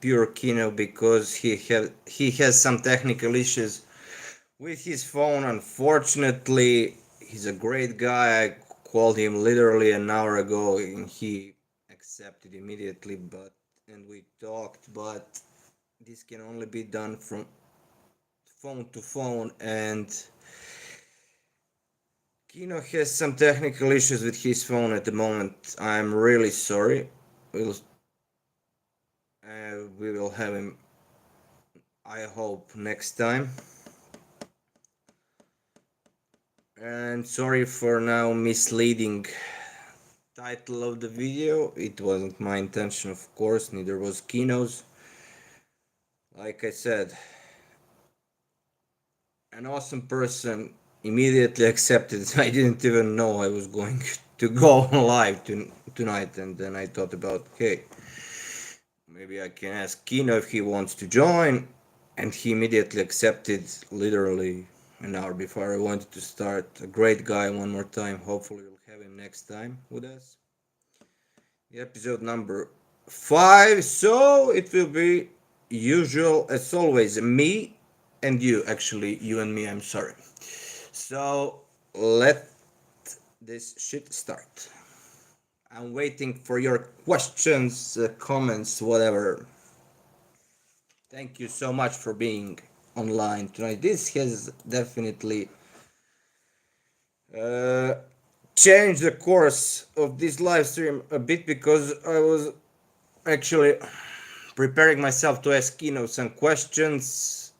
pure Kino because he has some technical issues with his phone. Unfortunately, he's a great guy. I called him literally an hour ago and he accepted immediately, but and we talked, but this can only be done from phone to phone, and Kino has some technical issues with his phone at the moment. I'm really sorry. We'll we will have him, I hope, next time. And sorry for now misleading title of the video. It wasn't my intention, of course, neither was Kino's. Like I said, an awesome person immediately accepted. I didn't even know I was going to go live tonight, and then I thought about, hey, maybe I can ask Kino if he wants to join, and he immediately accepted literally an hour before I wanted to start. A great guy, one more time. Hopefully we'll have him next time with us. Episode number 5, so it will be usual as always, me and you, actually you and me, I'm sorry. So let this shit start. I'm waiting for your questions, comments, whatever. Thank you so much for being online tonight. This has definitely uh, changed the course of this live stream a bit because I was actually preparing myself to ask Kino some questions.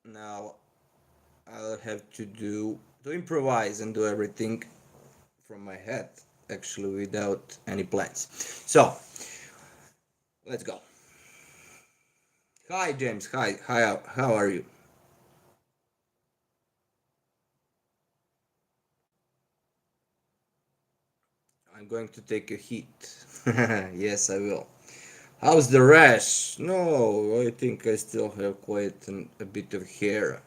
Now I'll have to improvise and do everything from my head, actually, without any plans. So let's go. Hi James. Hi. How are you? I'm going to take a heat. Yes, I will. How's the rash? No, I think I still have quite a bit of hair.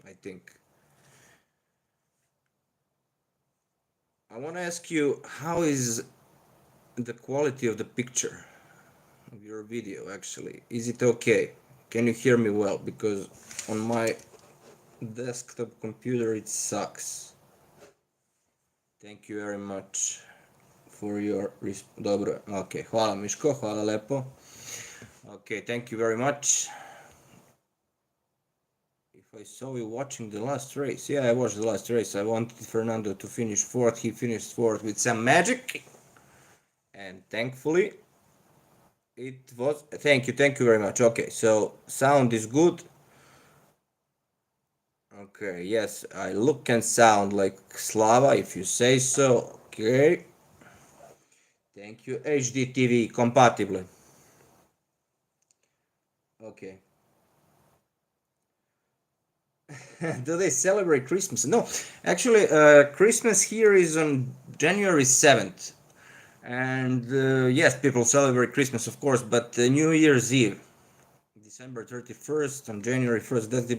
I think. I want to ask you, how is the quality of the picture of your video actually? Is it okay? Can you hear me well? Because on my desktop computer it sucks. Thank you very much for your dobro. Okay, hvala Miško, hvala lepo. Okay, thank you very much. If I saw you watching the last race, yeah, I watched the last race. I wanted Fernando to finish fourth. He finished fourth with some magic, and thankfully it was. Thank you very much. Okay, so sound is good. Okay, yes, I look and sound like Slava if you say so. Okay, thank you. HDTV compatible. Okay. Do they celebrate Christmas? No, actually, Christmas here is on January 7th. And yes, people celebrate Christmas, of course, but New Year's Eve, December 31st and January 1st, that's the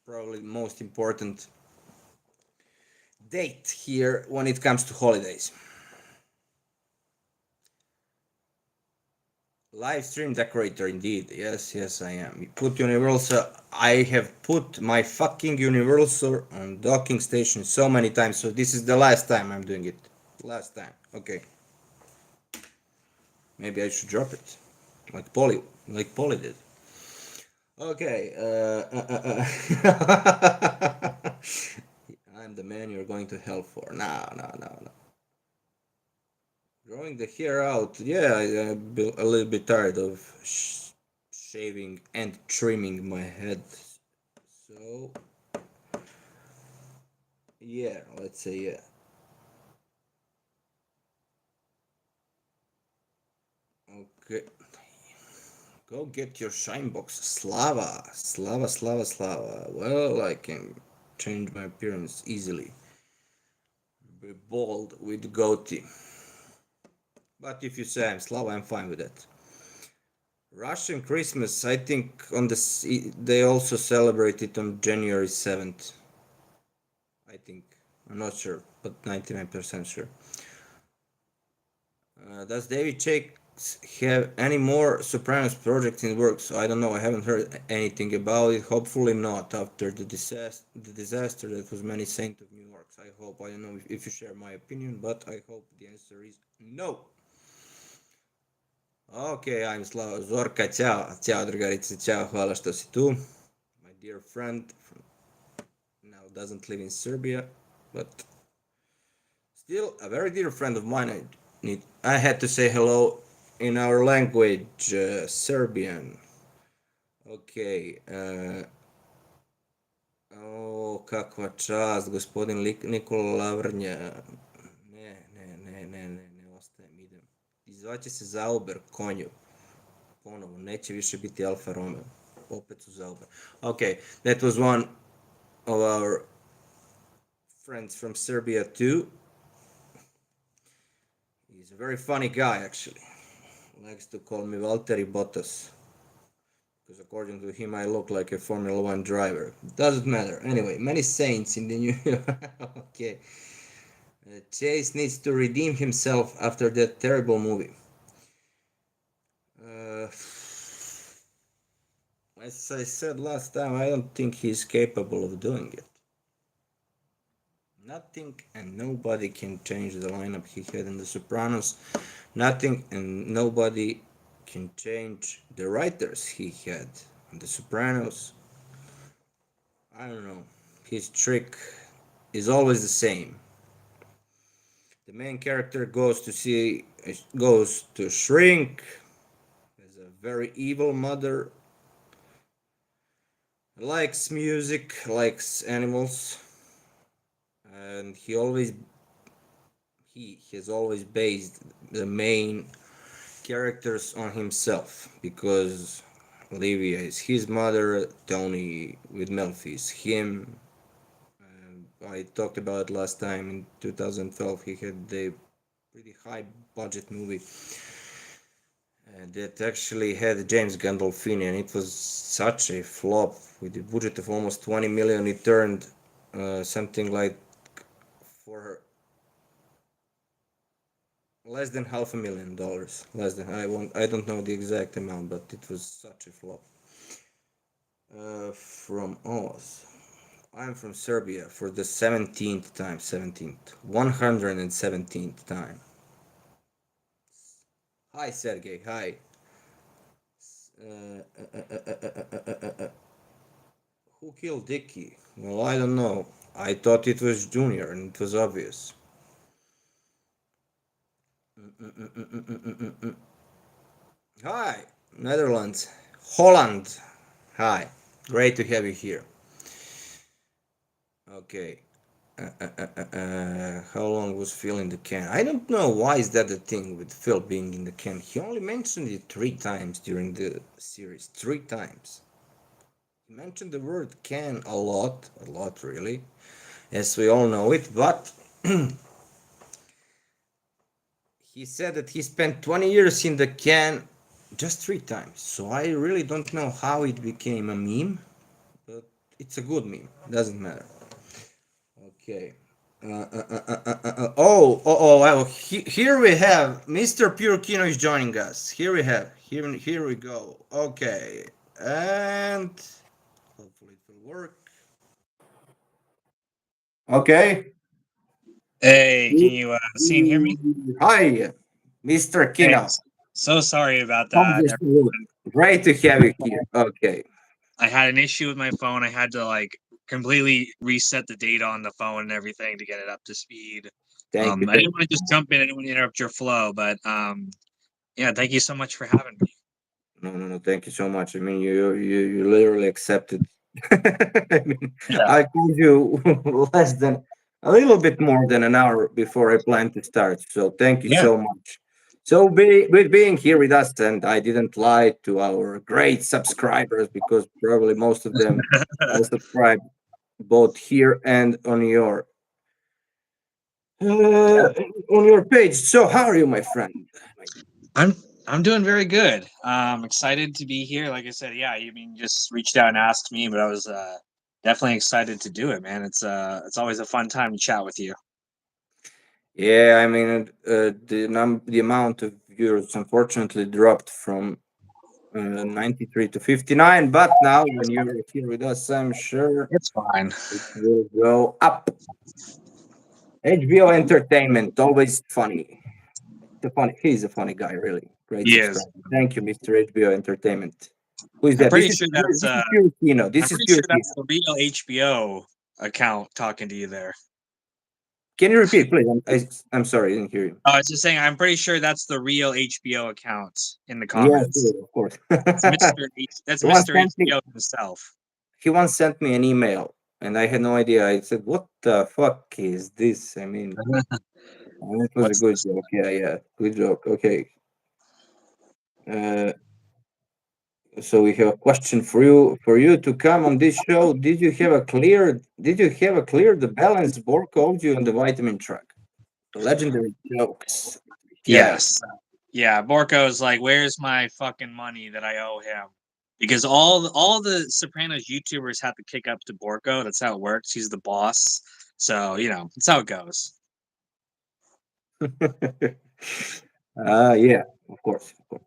probably most important date here when it comes to holidays. Live stream decorator, indeed. Yes, I am. You put universal. I have put my fucking universal on docking station so many times, so this is the last time I'm doing it. Last time. Okay. Maybe I should drop it, like Polly did. Okay. I'm the man you're going to hell for. No. Growing the hair out. Yeah, I'm a little bit tired of shaving and trimming my head. So, yeah, let's say yeah. Okay. Go get your shine box. Slava. Well, I can change my appearance easily. Be bald with goatee. But if you say I'm Slava, I'm fine with that. Russian Christmas, I think on they also celebrate it on January 7th. I think. I'm not sure, but 99% sure. Does David have any more Sopranos projects in work, so I don't know. I haven't heard anything about it. Hopefully not after the disaster that was many Saint of New York. I hope. I don't know if you share my opinion, but I hope the answer is no. Ok, I'm Slava Zorka, ćao, ćao drugarice, ćao, hvala što si tu. My dear friend from now doesn't live in Serbia, but still a very dear friend of mine. I had to say hello in our language, Serbian. Okay. Kakva čast, gospodin Nikola Lavrnja. Ne, ostajem, idem. Izvaće se Zauber, konju. Ponovo, neće više biti Alfa Romeo. Opet su Zauber. Okay, that was one of our friends from Serbia too. He's a very funny guy, actually. Likes to call me Valtteri Bottas. Because according to him, I look like a Formula One driver. Doesn't matter. Anyway, many saints in the new. Okay. Chase needs to redeem himself after that terrible movie. As I said last time, I don't think he's capable of doing it. Nothing and nobody can change the lineup he had in The Sopranos. Nothing and nobody can change the writers he had in The Sopranos. I don't know. His trick is always the same. The main character goes to shrink, has a very evil mother, likes music, likes animals, and he has always based the main characters on himself, because Olivia is his mother, Tony with Melfi is him. I talked about it last time. In 2012 he had a pretty high budget movie that actually had James Gandolfini, and it was such a flop. With a budget of almost 20 million, it turned something like for less than $500,000. Less than, I don't know the exact amount, but it was such a flop. From Oz. I'm from Serbia for the 117th time. Hi, Sergey. Hi. Who killed Dicky? Well, I don't know. I thought it was Junior, and it was obvious. Hi, Netherlands. Holland. Hi. Great to have you here. Okay. How long was Phil in the can? I don't know. Why is that the thing with Phil being in the can? He only mentioned it 3 times during the series. 3 times. He mentioned the word can a lot really, as we all know it, but he said that he spent 20 years in the can just 3 times. So I really don't know how it became a meme, but it's a good meme. Doesn't matter. Okay. Here we have Mr. Pure Kino is joining us. Here we go. Okay, and hopefully it will work. Okay. Hey, can you see and hear me? Hi, Mr. Hey, Kino. so sorry about that. Great to have you here. Okay. I had an issue with my phone. I had to like completely reset the data on the phone and everything to get it up to speed. Thank you. I didn't want to just jump in. I didn't want to interrupt your flow, but yeah, thank you so much for having me. No. Thank you so much. I mean, you literally accepted. I mean, Yeah. I called you a little bit more than an hour before I planned to start. So thank you Yeah. so much. So with being here with us, and I didn't lie to our great subscribers, because probably most of them are subscribed both here and on your page. So how are you, my friend? I'm doing very good. Excited to be here. Like I said, yeah, you mean just reached out and asked me, but I was definitely excited to do it, man. It's always a fun time to chat with you. Yeah, I mean, the amount of viewers unfortunately dropped from 93 to 59, but now when you're here with us, I'm sure It's fine. it will go up. HBO Entertainment, always funny. He's a funny guy, really. Great Yes. subscriber. Thank you, Mr. HBO Entertainment. Who is I'm that? pretty sure that's This is pure Kino. I'm This is pretty pure sure that's Kino. the real HBO account talking to you there. Can you repeat, please? I'm sorry, I didn't hear you. Oh, I was just saying, I'm pretty sure that's the real HBO account in the Yeah, comments. sure, of course. It's Mr. That's He once Mr. sent me HBO himself. an email, and I had no idea. I said, "What the fuck is this?" I mean, it was a What's good this? joke. Yeah, yeah, good joke. Okay. Uh, so we have a question for you to come on this show. Did you have a clear the balance Borko owed you on the vitamin truck? The legendary jokes. Yeah. Yes. Yeah, Borko's like, where's my fucking money that I owe him? Because all the Sopranos YouTubers have to kick up to Borko. That's how it works. He's the boss. So, that's how it goes. Yeah, of course, of course.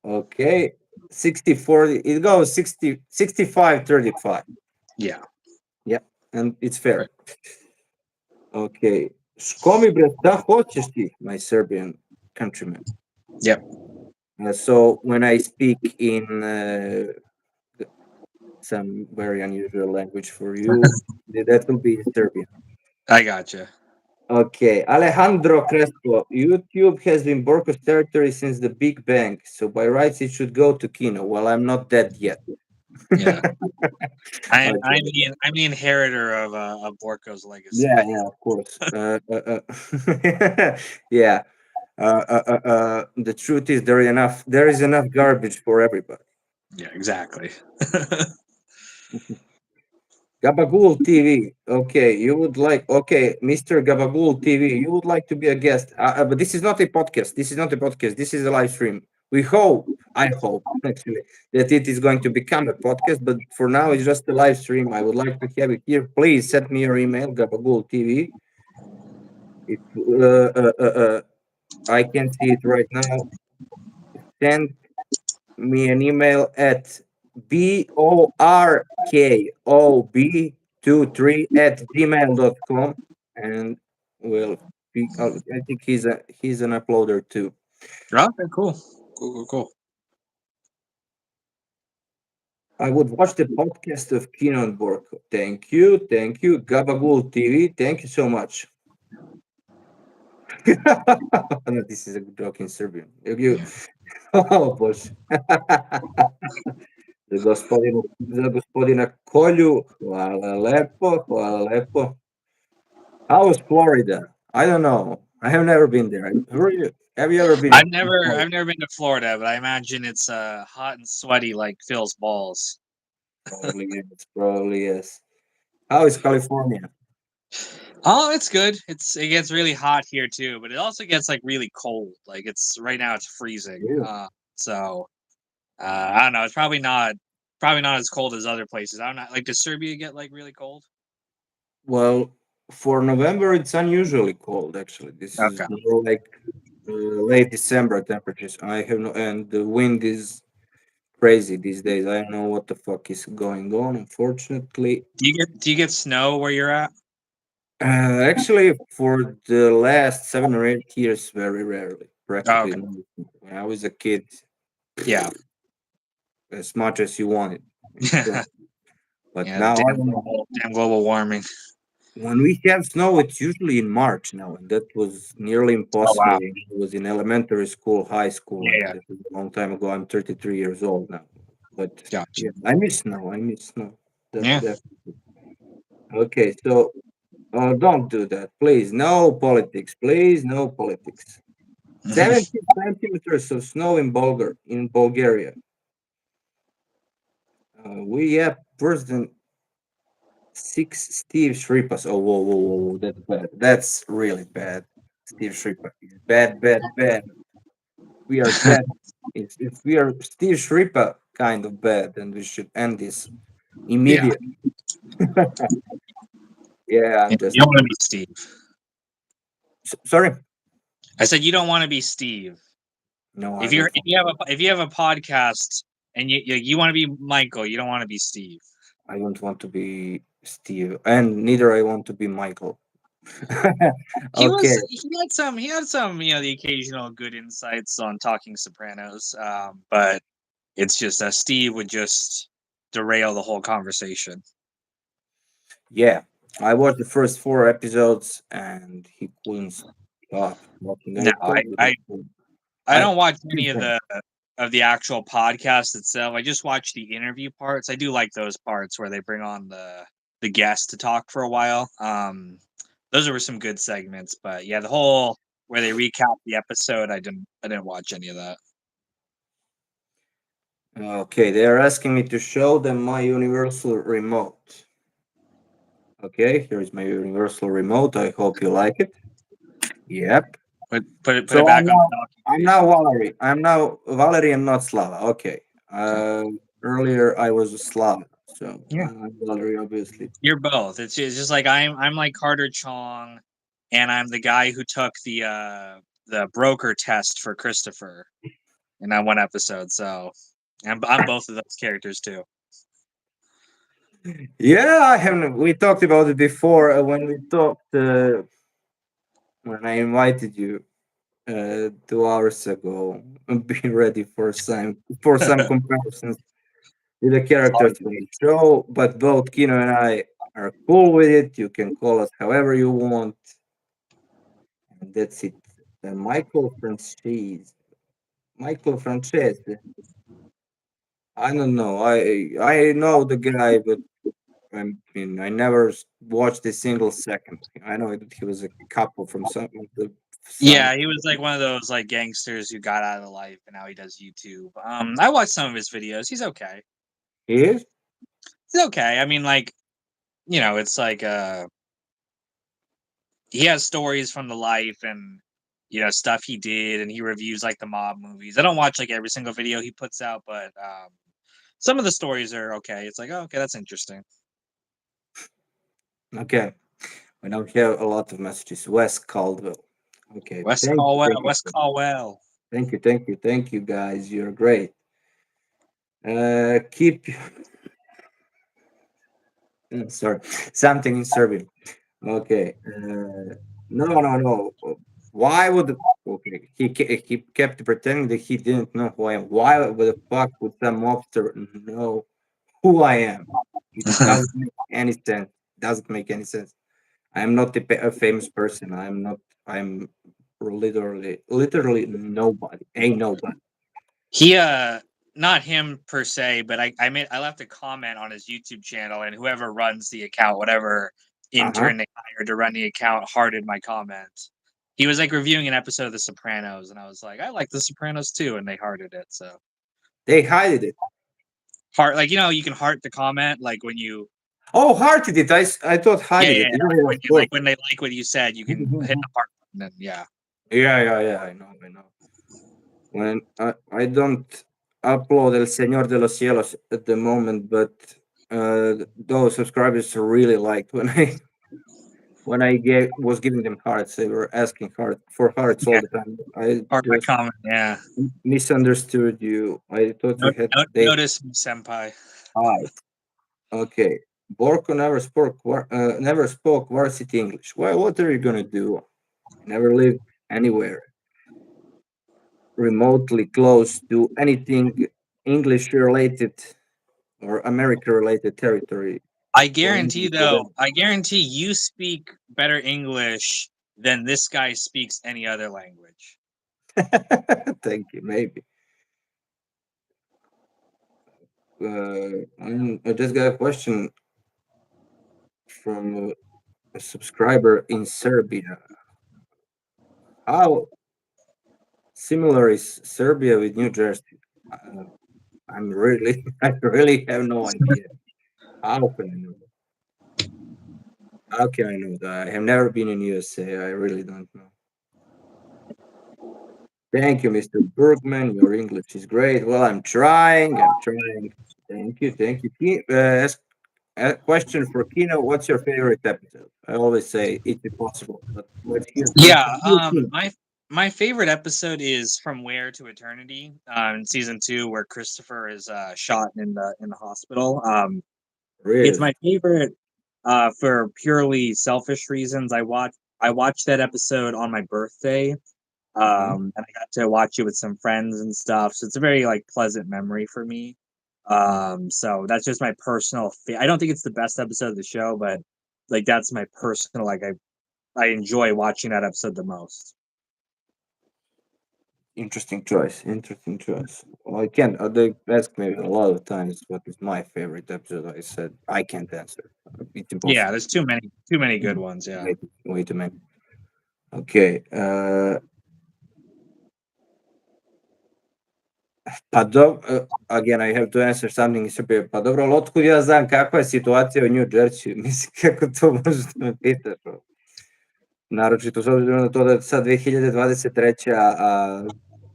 Okay. 64, it goes 60, 65, 35. Yeah. Yeah, and it's fair. Right. Okay. Škomi bre, šta hoćeš ti, my Serbian countryman? Yep. So when I speak in some very unusual language for you, that will be Serbian. I gotcha. Okay, Alejandro Crespo. YouTube has been Borko's territory since the Big Bang, so by rights it should go to Kino. Well, I'm not dead yet. Yeah. I'm Okay. I'm the inheritor of Borko's legacy. Yeah, yeah, of course. Yeah. The truth is there is enough garbage for everybody. Yeah, exactly. Gabagool TV. Okay, Mr. Gabagool TV, you would like to be a guest. But this is not a podcast. This is not a podcast. This is a live stream. I hope, actually, that it is going to become a podcast. But for now, it's just a live stream. I would like to have it here. Please send me your email, Gabagool TV. If I can see it right now, send me an email at borkob23 at gmail.com, and I think he's an uploader too. Okay, cool. Cool. I would watch the podcast of Kino and Borko. Thank you, Gabagool TV. Thank you so much. No, this is a joke in Serbian. Yeah. Oh, bože. Za gospodina Kolju, hvala lepo, hvala lepo. How was Florida? I don't know. I have never been there. Have you ever been? I've never been to Florida, but I imagine it's hot and sweaty like Phil's balls. Probably yes. Probably yes. How is California? Oh, it's good. It gets really hot here too, but it also gets like really cold. Like it's right now it's freezing. Yeah. So I don't know. It's probably not as cold as other places. I don't know. Like does Serbia get like really cold? Well, for November, it's unusually cold. Actually, this is Okay. more like late December temperatures. And the wind is crazy these days. I don't know what the fuck is going on. Unfortunately, Do you get snow where you're at? actually, for the last 7 or 8 years, very rarely, Oh, practically. okay. No. When I was a kid, Yeah. as much as you wanted. So, but Yeah. now I don't know. Damn global warming. When we have snow, it's usually in March now, and that was nearly Oh impossible wow. when I was in elementary school, high school. I mean, Yeah. that was a long time ago. I'm 33 years old now, but Gotcha. yeah, I miss snow. I miss snow. Yeah. Definitely. Okay, so don't do that, please. No politics, please. No politics. 70 centimeters of snow in Bulgaria. We have worse than 6 Steve Shripas. Oh, whoa, whoa, whoa, whoa, that's bad. That's really bad. Steve Shripa is bad, bad, bad. We are that. If we are Steve Shripa kind of bad, then we should end this Yeah. immediately. Yeah, You I'm just don't want to be Steve. sorry. I said you don't want to be Steve. No, I If you're don't want. if you have a podcast and you want to be Michael, you don't want to be Steve. I don't want to be Steve, and neither I want to be Michael. Okay. He had some the occasional good insights on talking Sopranos, but it's just that Steve would just derail the whole conversation. Yeah, I watched the first four episodes, and he couldn't stop talking. No, I told you that. I I don't watch any of the actual podcast itself. I just watch the interview parts. I do like those parts where they bring on the guest to talk for a while. Those were some good segments, but yeah, the whole where they recap the episode, I didn't watch any of that. Okay, they are asking me to show them my universal remote. Okay, here is my universal remote. I hope you like it. Yep. Put it So back on the docking I'm now station. Valerie. I'm now Valerie and not Slava. Okay. Okay. Earlier I was a Slava, so Yeah. I'm Valerie, obviously. You're both. It's just like I'm like Carter Chong, and I'm the guy who took the broker test for Christopher in that one episode. So I'm both of those characters too. Yeah, I haven't. We talked about it before when we talked when I invited you 2 hours ago. Be ready for some comparisons with the All characters from good. the show. But both Kino and I are cool with it. You can call us however you want, and that's it. Michael Franchese. I don't know. I know the guy, but I never watched a single second. I know that he was a couple from some. Yeah, he was like one of those like gangsters who got out of life, and now he does YouTube. I watched some of his videos. He's okay. He is. He's okay. I mean, like it's like he has stories from the life and stuff he did, and he reviews like the mob movies. I don't watch like every single video he puts out, but some of the stories are okay. It's like, oh, okay, that's interesting. Okay. We now have a lot of messages. Wes Caldwell. Okay. Wes Caldwell, Wes You. Caldwell. Thank you, guys. You're great. Keep. Sorry, something in Serbian. Okay. No. Why would? Okay. He kept pretending that he didn't know who I am. Why the fuck would some mobster know who I am? It doesn't make any sense. Doesn't make any sense. I'm not a famous person. I'm not. I'm literally nobody. Ain't nobody. He not him per se, but I left a comment on his YouTube channel, and whoever runs the account, whatever Uh huh. intern they hired to run the account, hearted my comment. He was like reviewing an episode of The Sopranos, and I was like, I like The Sopranos too, and they hearted it. So They hid it. heart, like you can heart the comment, like when you Oh, hearted it. I thought hided it. Yeah, when of course. when they like what you said, you can hit the heart button, and yeah. Yeah. I know. When I don't upload El Señor de los Cielos at the moment, but those subscribers really liked when I was giving them hearts. They were asking for hearts all Yeah, the time. I heart my just comment. Yeah, misunderstood you. I thought you had they notice me, senpai. hi. Okay. Borko never spoke varsity English. Well, what are you gonna do? Never lived anywhere remotely close to anything English related or America related territory or English whatever. I guarantee you speak better English than this guy speaks any other language. Thank you. Maybe. I just got a question from a subscriber in Serbia. How similar is Serbia with New Jersey? Uh, I really have no idea. How can I know? How can I know that? I have never been in USA. I really don't know. Thank you, Mr. Bergman. Your English is great. Well, I'm trying. Thank you. A question for Kino. What's your favorite episode? I always say it's impossible, but let's hear from Yeah, you, Kino. My favorite episode is From Where to Eternity, in season 2, where Christopher is shot in the hospital. It's Really? my favorite for purely selfish reasons. I watched that episode on my birthday, Hmm. and I got to watch it with some friends and stuff. So it's a very like pleasant memory for me. So that's just my personal. I don't think it's the best episode of the show, but like that's my personal. Like I enjoy watching that episode the most. Interesting choice. Interesting choice. Well, I can't. They ask me a lot of times what is my favorite episode. I said I can't answer. It's Yeah, impossible. there's too many good ones. Yeah. Way too many. Okay. Pa again, I have to answer something super. Pa dobro, ali otkud ja znam kakva je situacija u New Jersey? Mislim, kako to možeš da me pitaš? Bro? Naročito s obzirom na to da je sad 2023. a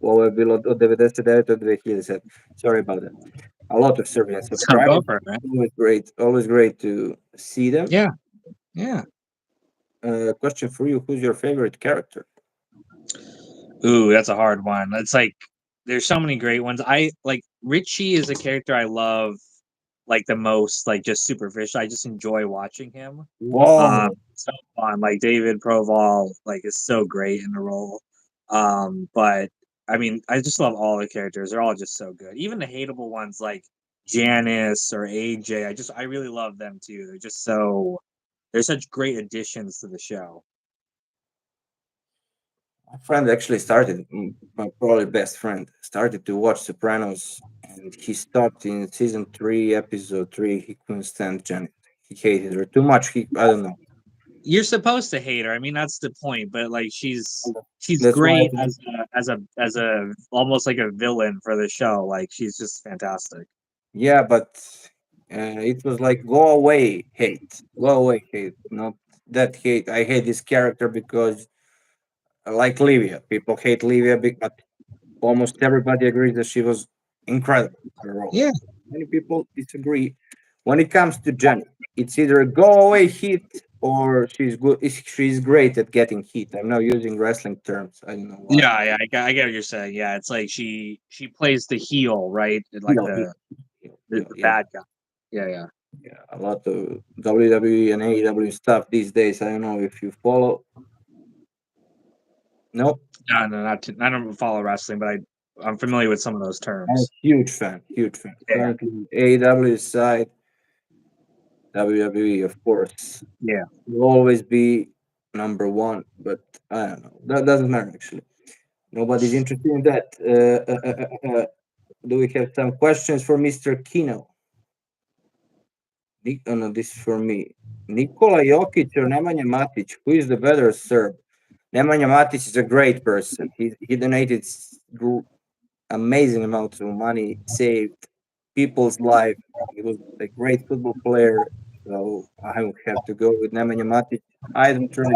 ovo je bilo od 99. do 2007. Sorry about that. A lot of Serbian So go subscribers. for it, man. Always great to see them. Yeah, yeah. Question for you: who's your favorite character? Ooh, that's a hard one. It's like there's so many great ones. I like Richie is a character I love like the most, like just superficial. I just enjoy watching him. Whoa! So fun. Like David Proval, like is so great in the role. But I mean, I just love all the characters. They're all just so good. Even the hateable ones like Janice or AJ. I really love them too. They're such great additions to the show. My friend actually started, my probably best friend, started to watch Sopranos, and he stopped in season 3, episode 3. He couldn't stand Janet. He hated her too much. I don't know. You're supposed to hate her. I mean, that's the point. But like, she's That's why. great as a almost like a villain for the show. Like, she's just fantastic. Yeah, but it was like go away, hate, go away, hate. Not that hate. I hate this character because I like Livia. People hate Livia, but almost everybody agrees that she was incredible. Her role. Yeah, Many people disagree. When it comes to Jenny, it's either a go away hit or she's good. She's great at getting hit. I'm now using wrestling terms. I don't know why. yeah. I get what you're saying. Yeah, it's like she plays the heel, right? Like Heel, heel, the yeah, bad guy. Yeah, yeah. yeah. A lot of WWE and AEW stuff these days. I don't know if you follow. No, No, no, I don't follow wrestling, but I'm familiar with some of those I'm a terms. huge fan. Huge fan. Yeah, Currently, AEW side, WWE, of course, yeah. will always be number one. But I don't know. That doesn't matter actually. Nobody's interested in that. Do we have some questions for Mr. Kino? Oh no, this is for me. Nikola Jokic or Nemanja Matic? Who is the better Serb? Nemanja Matic is a great person. He donated amazing amounts of money, saved people's life. He was a great football player. So I would have to go with Nemanja Matic. I don't really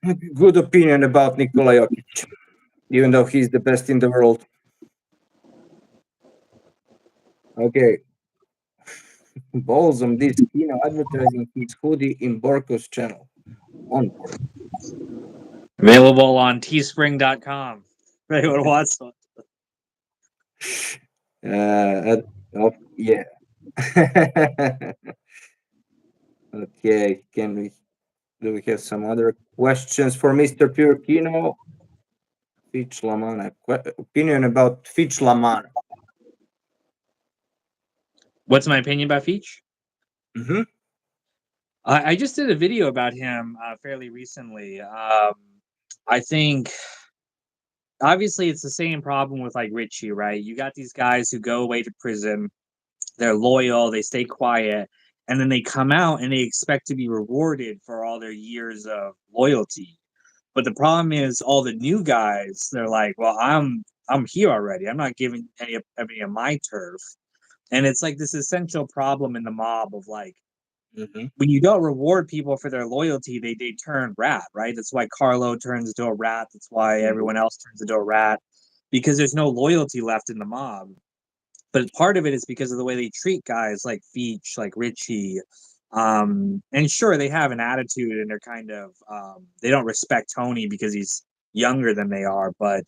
have a good opinion about Nikola Jokic, even though he's the best in the world. Okay, balls on this Kino advertising his hoodie in Borko's channel. On Borko. Available on teespring.com. If anyone wants one. Yeah. Okay, do we have some other questions for Mr. Pure Kino? Fitch Lamana. Opinion about Fitch Lamana. What's my opinion about Feach? Mm-hmm. I just did a video about him fairly recently. I think obviously it's the same problem with like Richie, right? You got these guys who go away to prison, they're loyal, they stay quiet, and then they come out and they expect to be rewarded for all their years of loyalty. But the problem is all the new guys, they're like, well, I'm here already. I'm not giving any of my turf. And it's like this essential problem in the mob of like Mm-hmm. when you don't reward people for their loyalty, they turn rat, right? That's why Carlo turns into a rat. That's why everyone else turns into a rat because there's no loyalty left in the mob. But part of it is because of the way they treat guys like Feach, like Richie, And sure, they have an attitude and they're kind of they don't respect Tony because he's younger than they are, but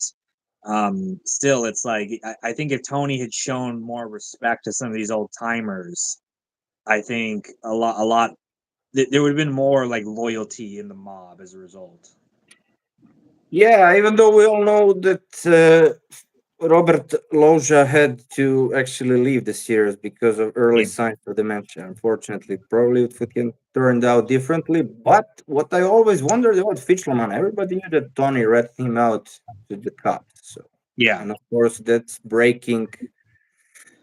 still, it's like I think if Tony had shown more respect to some of these old timers, I think a lot there would have been more like loyalty in the mob as a result. Yeah, even though we all know that Robert Loja had to actually leave the series because of early Yeah, signs of dementia. Unfortunately, probably it would have turned out differently. But what I always wondered about Fischlerman, everybody knew that Tony read him out to the cops. So, yeah, and of course, that's breaking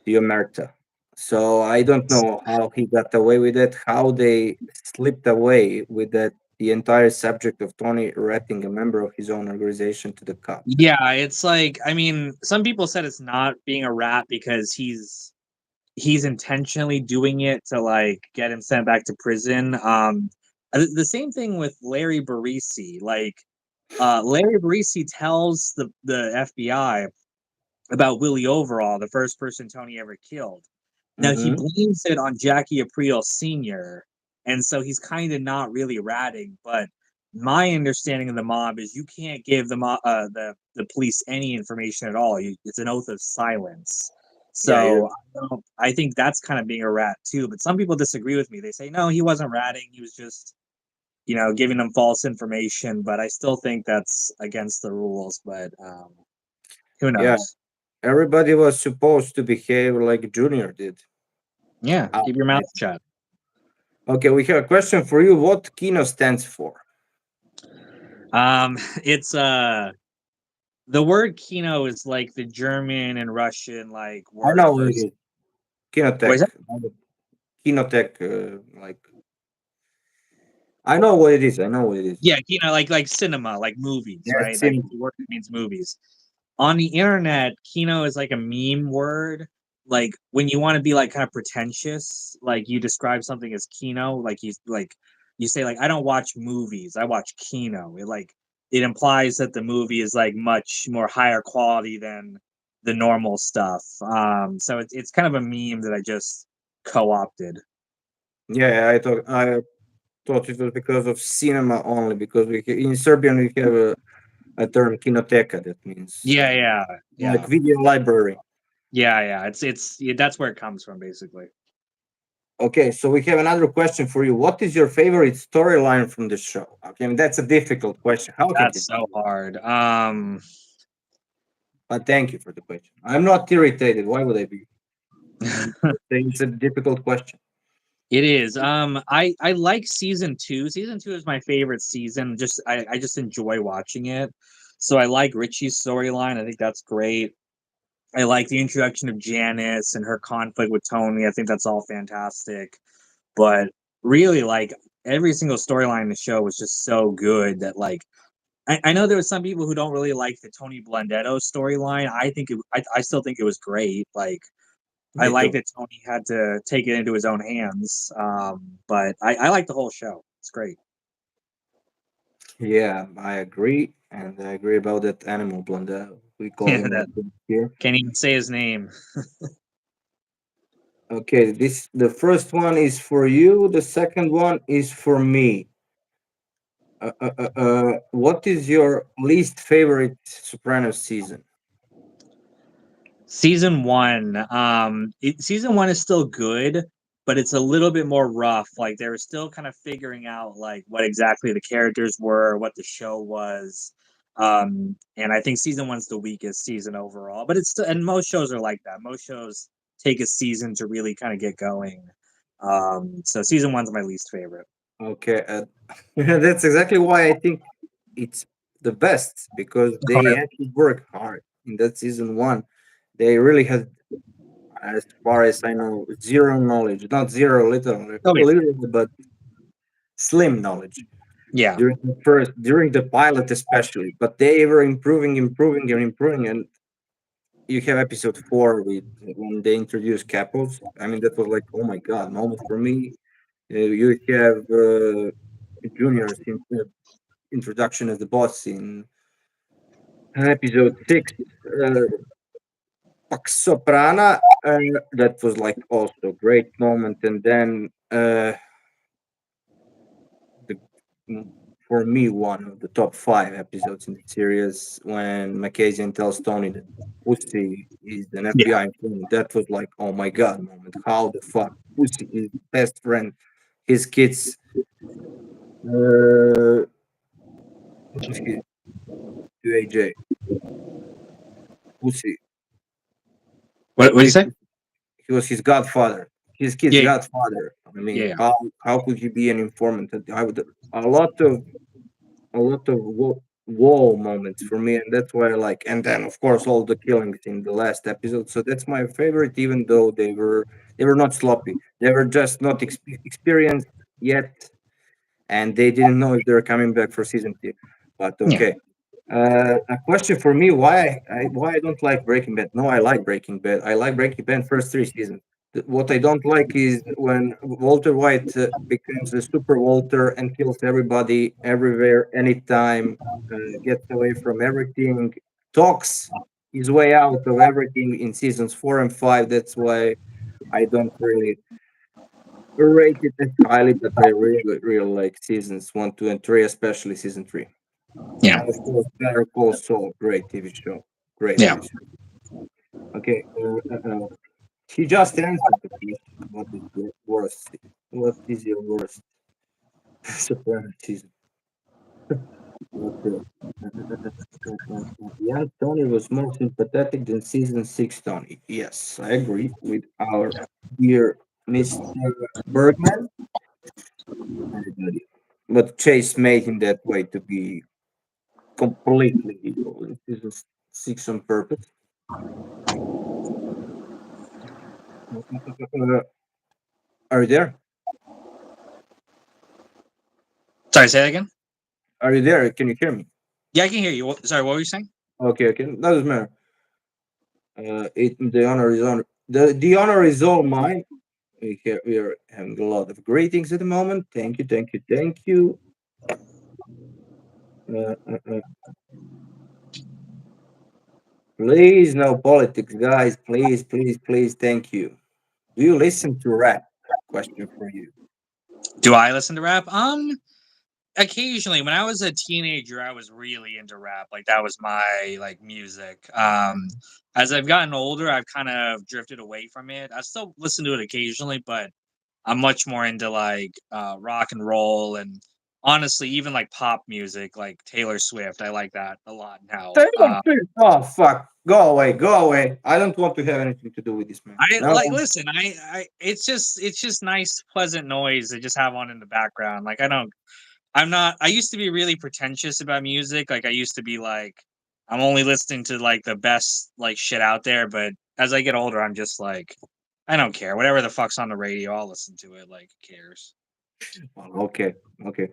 the omerta. So I don't know how he got away with it, how they slipped away with that. The entire subject of Tony ratting a member of his own organization to the cops. yeah. It's like I mean, some people said it's not being a rat because he's intentionally doing it to like get him sent back to prison. The same thing with Larry Barisi. Like Larry Barisi tells the FBI about Willie Overall, the first person Tony ever killed. Now he Mm-hmm. blames it on Jackie Aprile Sr., and so he's kind of not really ratting. But my understanding of the mob is you can't give the police any information at all. It's an oath of silence. Yeah, So I think that's kind of being a rat too. But some people disagree with me. They say no, he wasn't ratting. He was just giving them false information. But I still think that's against the rules. But who yeah. knows? Everybody was supposed to behave like Junior did. Yeah, Ah, keep your mouth I see. shut. Okay, we have a question for you. What Kino stands for? It's the word Kino is like the German and Russian like I word know what for it is. what is Kinotech. that? Kinotech, like I know what it is. I know what it is. Yeah, Kino like cinema, like movies, Yeah, right? Like cinema. it's a word that means movies. On the internet, Kino is like a meme word. Like when you want to be like kind of pretentious, like you describe something as Kino, you say like I don't watch movies, I watch Kino. It implies that the movie is like much more higher quality than the normal stuff. So it's kind of a meme that I just co-opted. Yeah, I thought it was because of cinema only. Because in Serbian we have a term kinoteka that means Yeah, yeah, like yeah, video library. yeah. That's where it comes from, basically. Okay, so we have another question for you. What is your favorite storyline from the show? Okay, I mean, that's a difficult question. How can it That's be? so hard. But thank you for the question. I'm not irritated. Why would I be? It's a difficult question. It is. I like season two. Season two is my favorite season. I just enjoy watching it. So I like Richie's storyline. I think that's great. I like the introduction of Janice and her conflict with Tony. I think that's all fantastic. But really, like every single storyline in the show was just so good that I know there was some people who don't really like the Tony Blundetto storyline. I still think it was great. Like I Me like too. that Tony had to take it into his own hands. But I like the whole show. It's great. Yeah, I agree, and I agree about that animal blender. We call Yeah, him that like that here. can't even say his name. Okay, this the first one is for you. The second one is for me. What is your least favorite Sopranos season? Season one. Season one is still good, but it's a little bit more rough. Like they were still kind of figuring out like what exactly the characters were, what the show was. And I think season one's the weakest season overall. But it's still, and most shows are like that. Most shows take a season to really kind of get going. So season one's my least favorite. Okay, that's exactly why I think it's the best because Oh, they really? actually work hard in that season one. They really had, as far as I know, zero knowledge, not zero, Oh, yeah. little, but slim knowledge Yeah. during the pilot especially. But they were improving, and improving, and you have episode four with when they introduced Capos. I mean, that was like, oh my god, moment for me. You have Junior's introduction as the boss in episode six. Uh, Pax Soprana. That was like also a great moment, and then mm, for me, one of the top five episodes in the series when Mackenzie tells Tony that Pussy is an Yeah. FBI informant. That was like, oh my god, moment. How the fuck? Pussy is best friend. His kids. Uh, what was he to AJ? Pussy. What do you Big say? Pussy. He was his godfather. His kid's Yeah, godfather. I mean, yeah, how could he be an informant? I would a lot of whoa moments for me, and that's why I like. And then, of course, all the killings in the last episode. So that's my favorite, even though they were not sloppy. They were just not experienced yet, and they didn't know if they were coming back for season 2. But yeah, okay. A question for me: why I don't like Breaking Bad? No, I like Breaking Bad. I like Breaking Bad first 3 seasons. What I don't like is when Walter White becomes the super Walter and kills everybody, everywhere, anytime, gets away from everything, talks his way out of everything in seasons 4 and 5. That's why I don't really rate it as highly, but I really, really like seasons 1, 2, and 3, especially season 3. yeah, And of course, Better Call Saul, great TV show. Great yeah. TV show. Okay, he just answered the question. What is your worst? What is your worst Soprano season? Okay. Young Tony was more sympathetic than season 6 Tony. Yes, I agree with our dear Mr. Bergman. Everybody. But Chase made him that way to be completely evil in season 6 on purpose. Are you there? Sorry, say that again. Are you there? Can you hear me? Yeah, I can hear you. Sorry, what were you saying? Okay, okay. Doesn't matter. The honor is on. The honor is all mine. We are having a lot of greetings at the moment. Thank you, thank you, thank you. Uh, uh, uh, please, no politics, guys. Please, please, please. Thank you. Do you listen to rap? Question for you. Do I listen to rap? Occasionally. When I was a teenager, I was really into rap. Like that was my like music. As I've gotten older, I've kind of drifted away from it. I still listen to it occasionally, but I'm much more into like rock and roll and honestly even like pop music like Taylor Swift. I like that a lot now. Taylor Swift. Oh fuck! Go away! Go away! I don't want to have anything to do with this man. I No. like listen, I it's just nice pleasant noise to just have on in the background. Like I'm not I used to be really pretentious about music. Like I used to be like I'm only listening to like the best like shit out there, but as I get older I'm just like I don't care. Whatever the fuck's on the radio, I'll listen to it. Like who cares? Well, okay. Okay.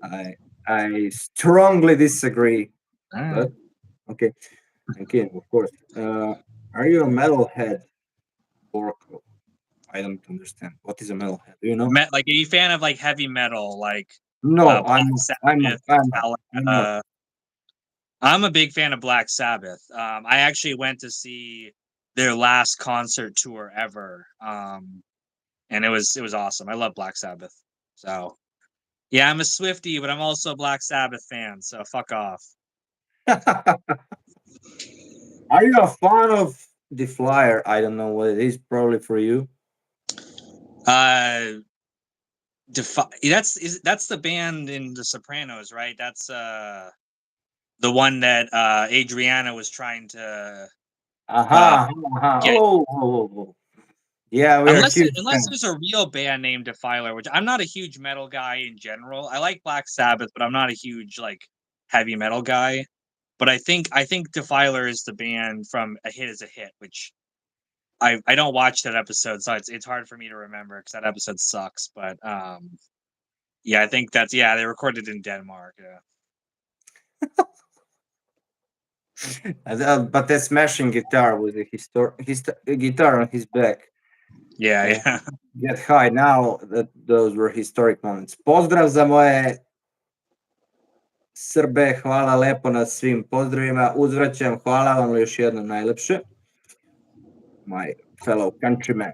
I I strongly disagree, Ah. but okay. Okay, of course. Are you a metalhead, Borko? I don't understand. What is a metalhead? Do you know? Like, are you a fan of like heavy metal, like No, Black I'm not. Sabbath, I'm not. I'm not. Metallica? I'm a big fan of Black Sabbath. I actually went to see their last concert tour ever, and it was awesome. I love Black Sabbath. So yeah, I'm a Swiftie, but I'm also a Black Sabbath fan. So fuck off. Are you a fan of the Flyer? I don't know what it is. Probably for you. Uh, that's the band in The Sopranos, right? That's the one that Adriana was trying to uh Aha. Aha. get. Oh. Yeah, we are Unless huge unless fans. there's a real band named Defiler, which I'm not a huge metal guy in general. I like Black Sabbath, but I'm not a huge like heavy metal guy. But I think Defiler is the band from A Hit Is a Hit, which I don't watch that episode, so it's hard for me to remember because that episode sucks. But yeah, I think that's yeah they recorded in Denmark. Yeah, But that smashing guitar with the guitar on his back. yeah, Uh, yeah. get high now. That those were historic moments. Pozdrav za moje Srbe, hvala lepo na svim pozdravima. Uzvraćam, hvala vam još jednom najlepše. My fellow countrymen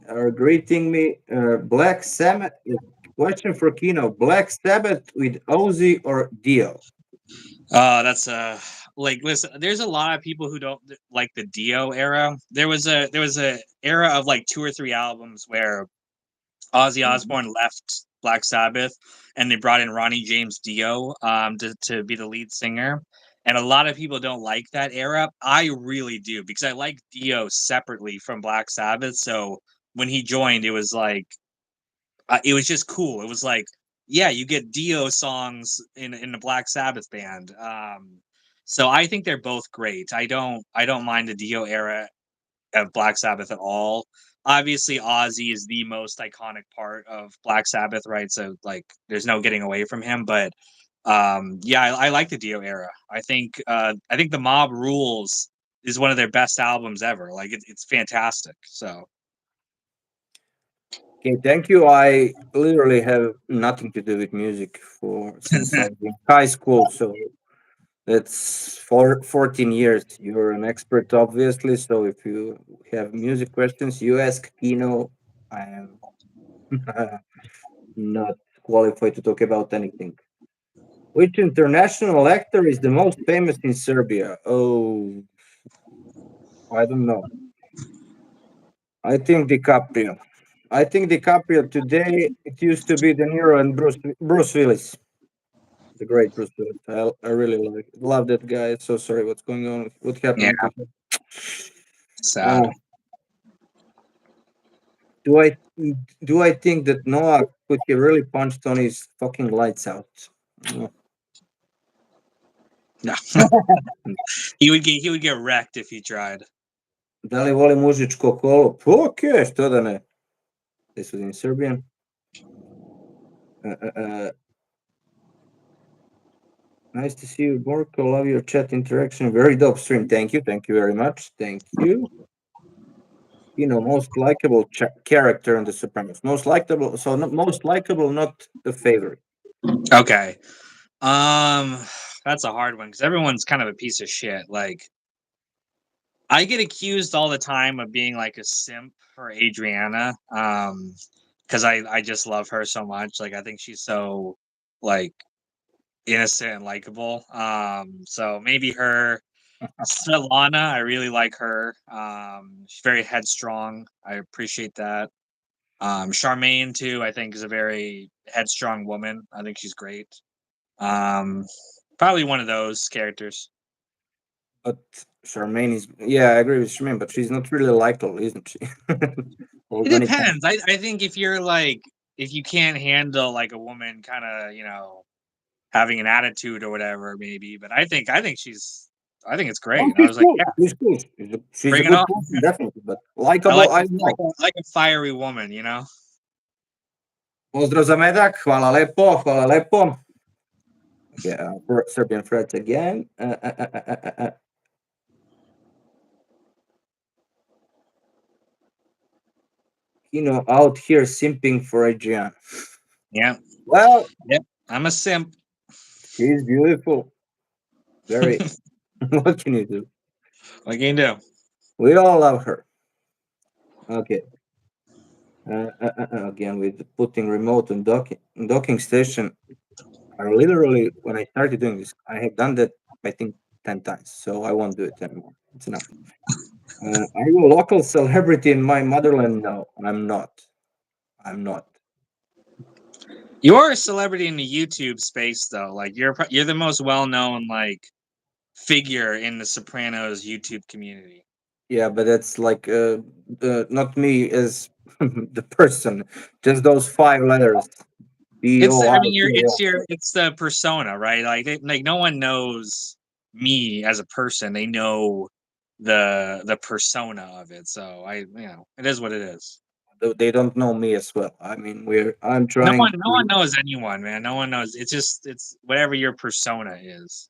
are greeting me. Black Sabbath Question for Kino: Black Sabbath with Ozzy or Dio? That's like listen. There's a lot of people who don't like the Dio era. There was a era of like two or three albums where Ozzy Mhm. Osbourne left Black Sabbath, and they brought in Ronnie James Dio to be the lead singer. And a lot of people don't like that era. I really do because I like Dio separately from Black Sabbath. So when he joined, it was just cool. It was like, yeah, you get Dio songs in the Black Sabbath band. So I think they're both great. I don't mind the Dio era of Black Sabbath at all. Obviously, Ozzy is the most iconic part of Black Sabbath, right? So like, there's no getting away from him. But yeah, I like the Dio era. I think the Mob Rules is one of their best albums ever. Like it's fantastic. So Okay, thank you. I literally have nothing to do with music for since I was in high school, so that's for 14 years. You're an expert, obviously. So if you have music questions, you ask Kino. I am not qualified to talk about anything. Which international actor is the most famous in Serbia? Oh, I don't know. I think DiCaprio. I think DiCaprio today. It used to be De Niro and Bruce Willis, the great Bruce Willis. I really love that guy. So sorry, what's going on? What yeah, happened to him? sad. Uh, do I do I think that Noah could have really punched on his fucking lights out? Mm. No, he would get wrecked if he tried. Da li voli mužičko kolo? Pa okej, što da ne? This was in Serbian. Uh, uh, uh, nice to see you, Borko. Love your chat interaction. Very dope stream. Thank you. Thank you very much. Thank you. Most likable character on The Sopranos. Most likable. So not most likable, not the favorite. Okay. Um, that's a hard one because everyone's kind of a piece of shit. Like, I get accused all the time of being like a simp for Adriana. Because I just love her so much. Like, I think she's so like innocent and likable. So maybe her. Svetlana, I really like her. She's very headstrong. I appreciate that. Charmaine too, I think is a very headstrong woman. I think she's great. Um, Probably one of those characters. But Charmaine is. Yeah, I agree with Charmaine, but she's not really likable, isn't she? Or It when it comes. depends. I think if you can't handle like a woman kind of, having an attitude or whatever, maybe. But I think it's Oh, great. I she's was like, cool. yeah, She's cool. She's a bring it good on. person, definitely. But I likable, like I don't know. like a fiery woman. Pozdrav za medak. Hvala lepo. Hvala lepo. Okay, Serbian threats again. Out here simping for Adrian. Yeah, Well, yep. I'm a simp. she's beautiful. Very. What can you do? What can you do? We all love her. Okay. Again, with putting remote and docking station, I literally, when I started doing this, I have done that, I think, 10 times. So I won't do it anymore. It's enough. Are you a local celebrity in my motherland? No, I'm not. I'm not. You are a celebrity in the YouTube space, though. Like you're the most well known like figure in the Sopranos YouTube community. Yeah, but that's like not me as the person, just those five letters. B It's O the, R I mean, K O. it's the persona, right? Like no one knows me as a person. They know the persona of it. So it is what it is. They don't know me as well. I mean, I'm No trying one, no one to. knows anyone, man. No one knows. It's whatever your persona is.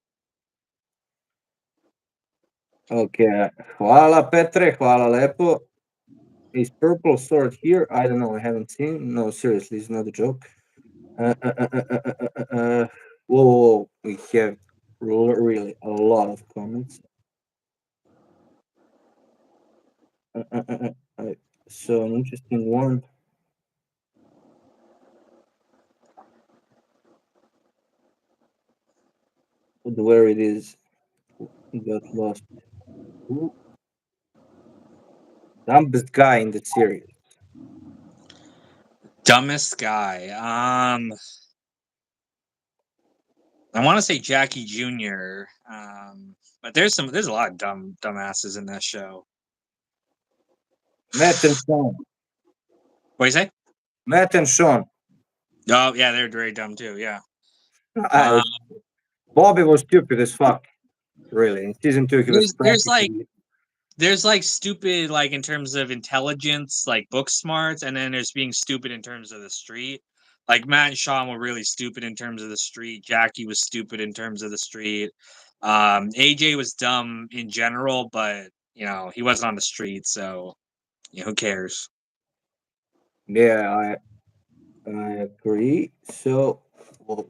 Okay. Hvala Petre, hvala lepo. Is purple sword here? I don't know. I haven't seen. No, seriously, it's not a joke. Whoa, whoa, whoa. We have really a lot of comments. Uh, uh, uh, uh, so an interesting one. where it is. Got lost. Who dumbest guy in the series? Dumbest guy. I want to say Jackie Jr. But there's a lot of dumbasses in that show. Matt and Sean. What do you say? Matt and Sean. Oh yeah, they're very dumb too. Yeah. I, Uh, Bobby was stupid as fuck. Really, in season 2, he was there's like practically. there's like stupid like in terms of intelligence, like book smarts, and then there's being stupid in terms of the street. Like Matt and Sean were really stupid in terms of the street. Jackie was stupid in terms of the street. AJ was dumb in general, but he wasn't on the street, so who cares? Yeah, I agree. So, well,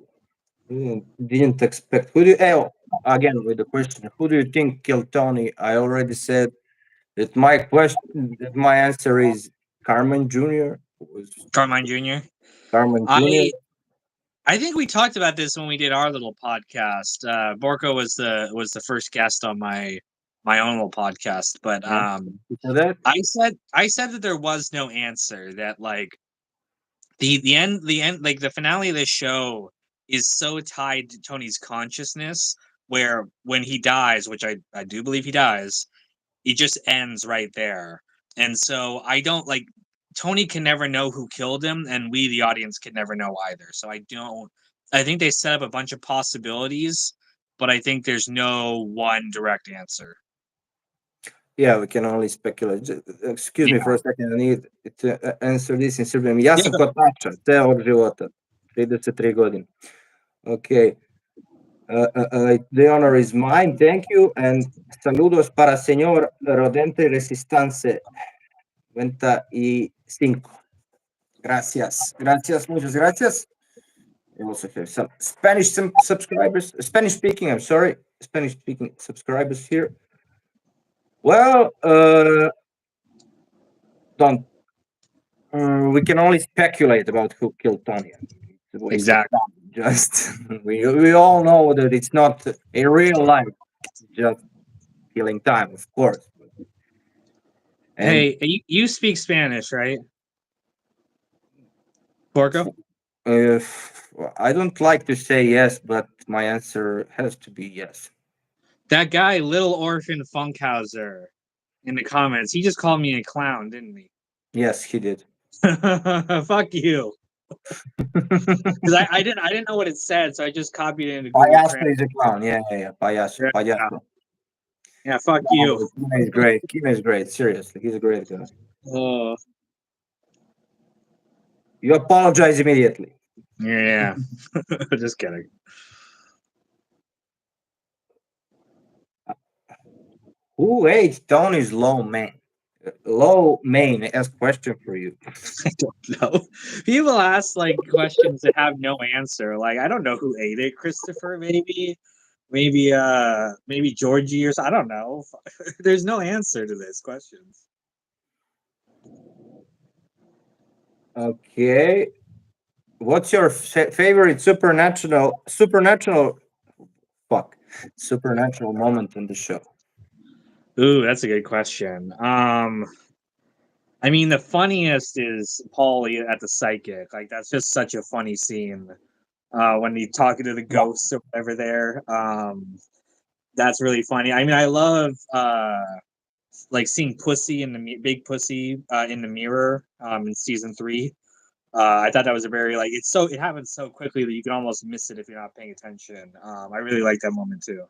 didn't expect. Who do you, again with the question? Who do you think killed Tony? I already said that my question, that my answer is Carmen Jr. Was Carmine Jr. Carmen Jr. I I think we talked about this when we did our little podcast. Borko was the first guest on my own little podcast, but Yeah. For that, I said that there was no answer. That like the end like the finale of this show is so tied to Tony's consciousness, where when he dies, which I do believe he dies, it just ends right there. And so I don't like Tony can never know who killed him, and we, the audience, can never know either. So I don't. I think they set up a bunch of possibilities, but I think there's no one direct answer. yeah, we can only speculate. Excuse me Yeah. for a second. I need to answer this in Serbian. Ja sam Yeah. kod tača, ceo od života. 33 godine. Okay. The honor is mine. Thank you. And saludos para señor Rodente Resistance 25. Gracias. Gracias. Muchas gracias. I also have some Spanish subscribers. Spanish speaking, I'm sorry. Spanish speaking subscribers here. Well, don't. We can only speculate about who killed Tony. It's a waste of Exactly. time. Just we all know that it's not a real life. Just killing time, of course. And Hey, you speak Spanish, right, Borko? I don't like to say yes, but my answer has to be yes. That guy, Little Orphan Funkhauser, in the comments, he just called me a clown, didn't he? Yes, he did. Fuck you. Because I didn't know what it said, so I just copied it into Google Payaso Translate. is a clown. Yeah. Payaso. Yeah, Payaso. yeah, fuck you. No, Kino is great. Kino is great. Seriously, he's a great guy. Oh, You apologize immediately. yeah. Just kidding. Who ate Tony's low main? Low main. As question for you. I don't know. People ask like questions that have no answer. Like I don't know who ate it. Christopher, maybe Georgie or something. I don't know. There's no answer to this questions. Okay. What's your favorite supernatural moment in the show? Ooh, that's a good question. I mean, the funniest is Paulie at the psychic. Like that's just such a funny scene. When he's talking to the ghosts or whatever there. That's really funny. I mean, I love like seeing Pussy in the big Pussy in the mirror in season 3. I thought that was a very like it happens so quickly that you can almost miss it if you're not paying attention. I really like that moment too.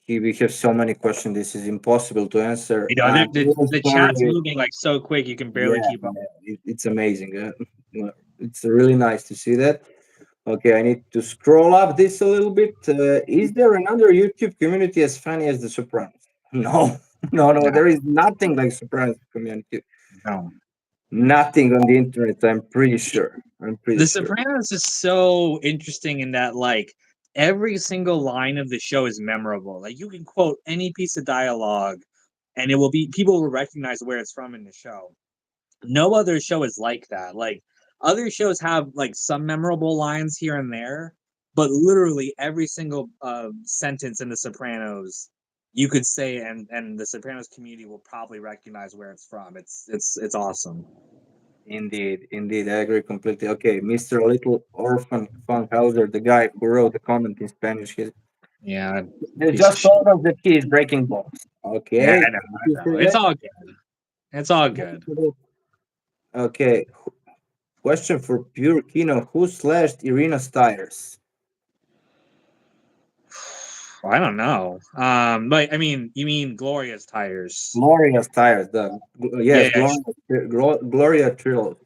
We have so many questions. This is impossible to answer. You know, I'm the chat's moving like so quick you can barely Yeah, keep up. it's amazing. It's really nice to see that. Okay, I need to scroll up this a little bit. Is there another YouTube community as funny as the Sopranos? No, no. Yeah, There is nothing like Sopranos community. no. Nothing on the internet. I'm pretty sure. I'm pretty The sure. Sopranos is so interesting in that like every single line of the show is memorable. Like you can quote any piece of dialogue and it will be people will recognize where it's from in the show. No other show is like that. Like other shows have like some memorable lines here and there, but literally every single sentence in The Sopranos you could say, and the Sopranos community will probably recognize where it's from. It's awesome. Indeed, I agree completely. Okay, Mr. Little Orphan Funkhauser, the guy who wrote the comment in Spanish, Yeah, they piece of just shit. told us that he is breaking balls. Yeah, Okay, I know, thank I you know. for It's that. all good. It's all good. Okay, question for pure Kino: who slashed Irina's tires? I don't know. But I mean, you mean Gloria's tires? Gloria's tires. Yeah, Yes, yeah. Gloria Trill.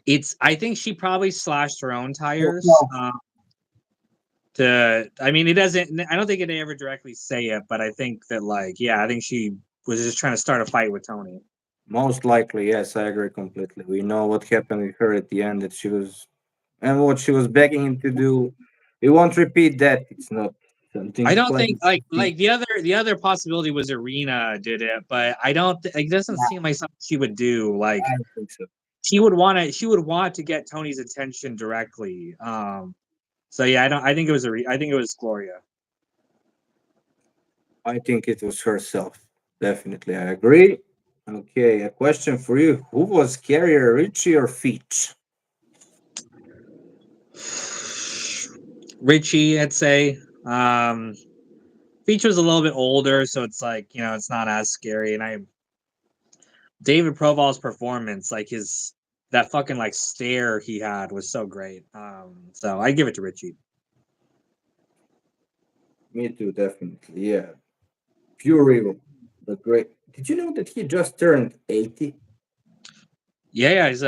It's. I think she probably slashed her own No, tires. no, I mean, it doesn't. I don't think it ever directly say it, but I think that, like, yeah, I think she was just trying to start a fight with Tony. most likely, yes, I agree completely. We know what happened with her at the end, that she was, and what she was begging him to do. We won't repeat that. It's not something I don't think pleasant. like the other possibility was Arena did it, but I don't. It doesn't Nah, seem like something she would do. Like I don't think so. she would want to get Tony's attention directly. So yeah, I don't. I think it was I think it was Gloria. I think it was herself. Definitely, I agree. Okay, a question for you: who was scarier, Richie or Feach? Richie, I'd say. Feature's a little bit older, so it's like it's not as scary. And David Proval's performance, like his that fucking like stare he had was so great. So I give it to Richie. Me too, definitely. Yeah, pure evil. The great. Did you know that he just turned 80? Yeah, yeah, he's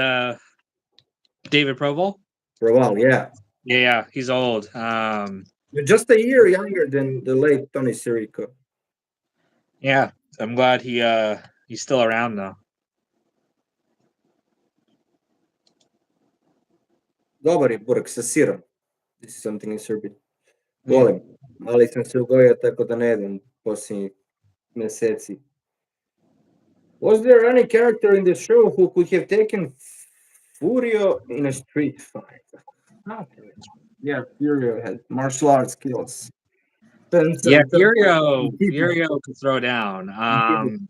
David Proval. For a while, yeah. Yeah, yeah, he's old. You're just a year younger than the late Tony Sirico. Yeah, I'm glad he's still around though. Dobar je burek sa sirom. This is something in Serbian. Mm. Volim. Ali sam se ugojio tako da ne jedem posljednjih meseci. Was there any character in the show who could have taken Furio in a street fight? Not really. Yeah, Furio had martial arts skills. And Yeah, some people. Furio could throw down. Some people.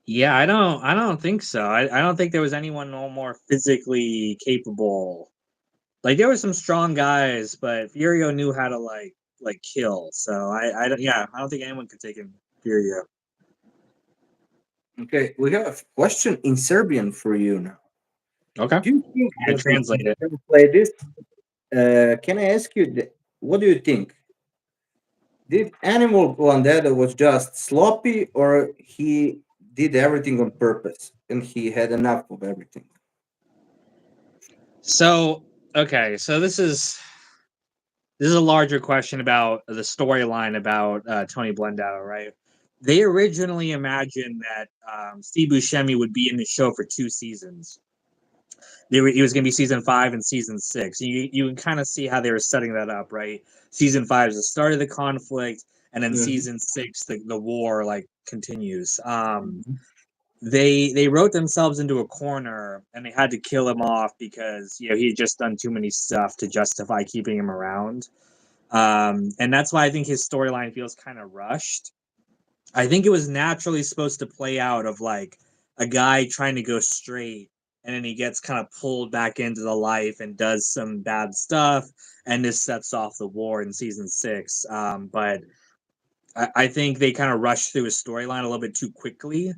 Yeah, I don't think so. I don't think there was anyone no more physically capable. Like there were some strong guys, but Furio knew how to like kill. So I don't yeah, I don't think anyone could take him Furio. Okay, we have a question in Serbian for you now. Okay. Do you think, I'm gonna translate it. play this? Can I ask you, what do you think? Did Animal Landetta was just sloppy, or he did everything on purpose and he had enough of everything? So okay, so this is a larger question about the storyline about Tony Blendau, right? They originally imagined that Steve Buscemi would be in the show for 2 seasons. He was going to be season 5 and season 6. You can kind of see how they were setting that up, right? Season 5 is the start of the conflict, and then Mhm. season 6, the war like continues. Mhm. They wrote themselves into a corner, and they had to kill him off because he had just done too many stuff to justify keeping him around. And that's why I think his storyline feels kind of rushed. I think it was naturally supposed to play out of like a guy trying to go straight, and then he gets kind of pulled back into the life and does some bad stuff, and this sets off the war in season 6. But I think they kind of rushed through his storyline a little bit too quickly,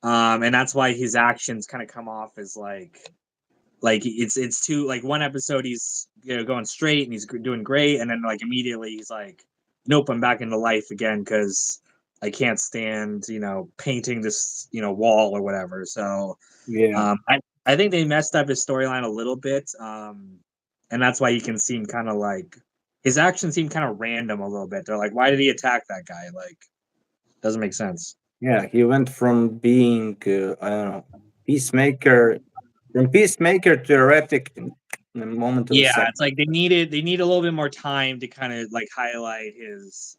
and that's why his actions kind of come off as like it's too like one episode he's going straight and he's doing great, and then like immediately he's like, nope, I'm back into life again because I can't stand painting this wall or whatever. So Yeah, I think they messed up his storyline a little bit, and that's why you can seem kind of like his actions seem kind of random a little bit. They're like, why did he attack that guy? Like, doesn't make sense. yeah. He went from being, I don't know, peacemaker, from peacemaker to heretic in a moment of a Yeah, second. it's like they need a little bit more time to kind of like highlight his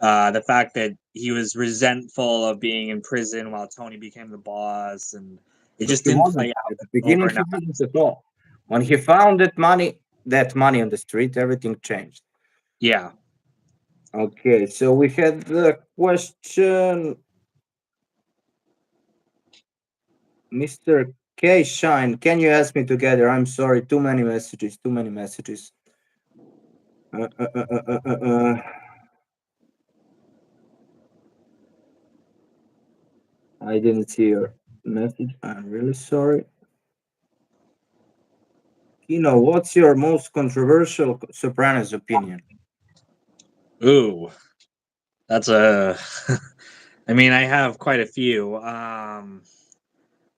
the fact that he was resentful of being in prison while Tony became the boss, and it But just he didn't wasn't play out at the over beginning. and He over. wasn't at all. When he found that money, that money on the street, everything changed. Yeah. Okay, so we had the question, Mr. K Shine. Can you ask me together? I'm sorry, too many messages, too many messages. Uh, uh, uh, uh, uh, uh, uh. I didn't see your message. I'm really sorry. Kino, what's your most controversial Sopranos opinion? Ooh, that's a. I mean, I have quite a few.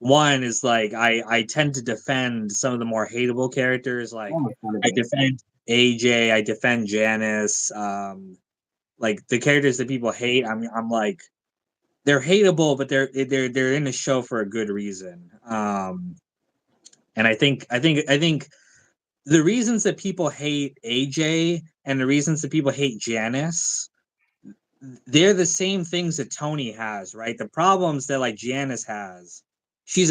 One is like I tend to defend some of the more hateable characters. Oh Like my God, I again. defend AJ, I defend Janice. Like the characters that people hate. I'm like they're hateable, but they're in the show for a good reason. And I think the reasons that people hate AJ and the reasons that people hate Janice, they're the same things that Tony has, right? The problems that like Janice has. She's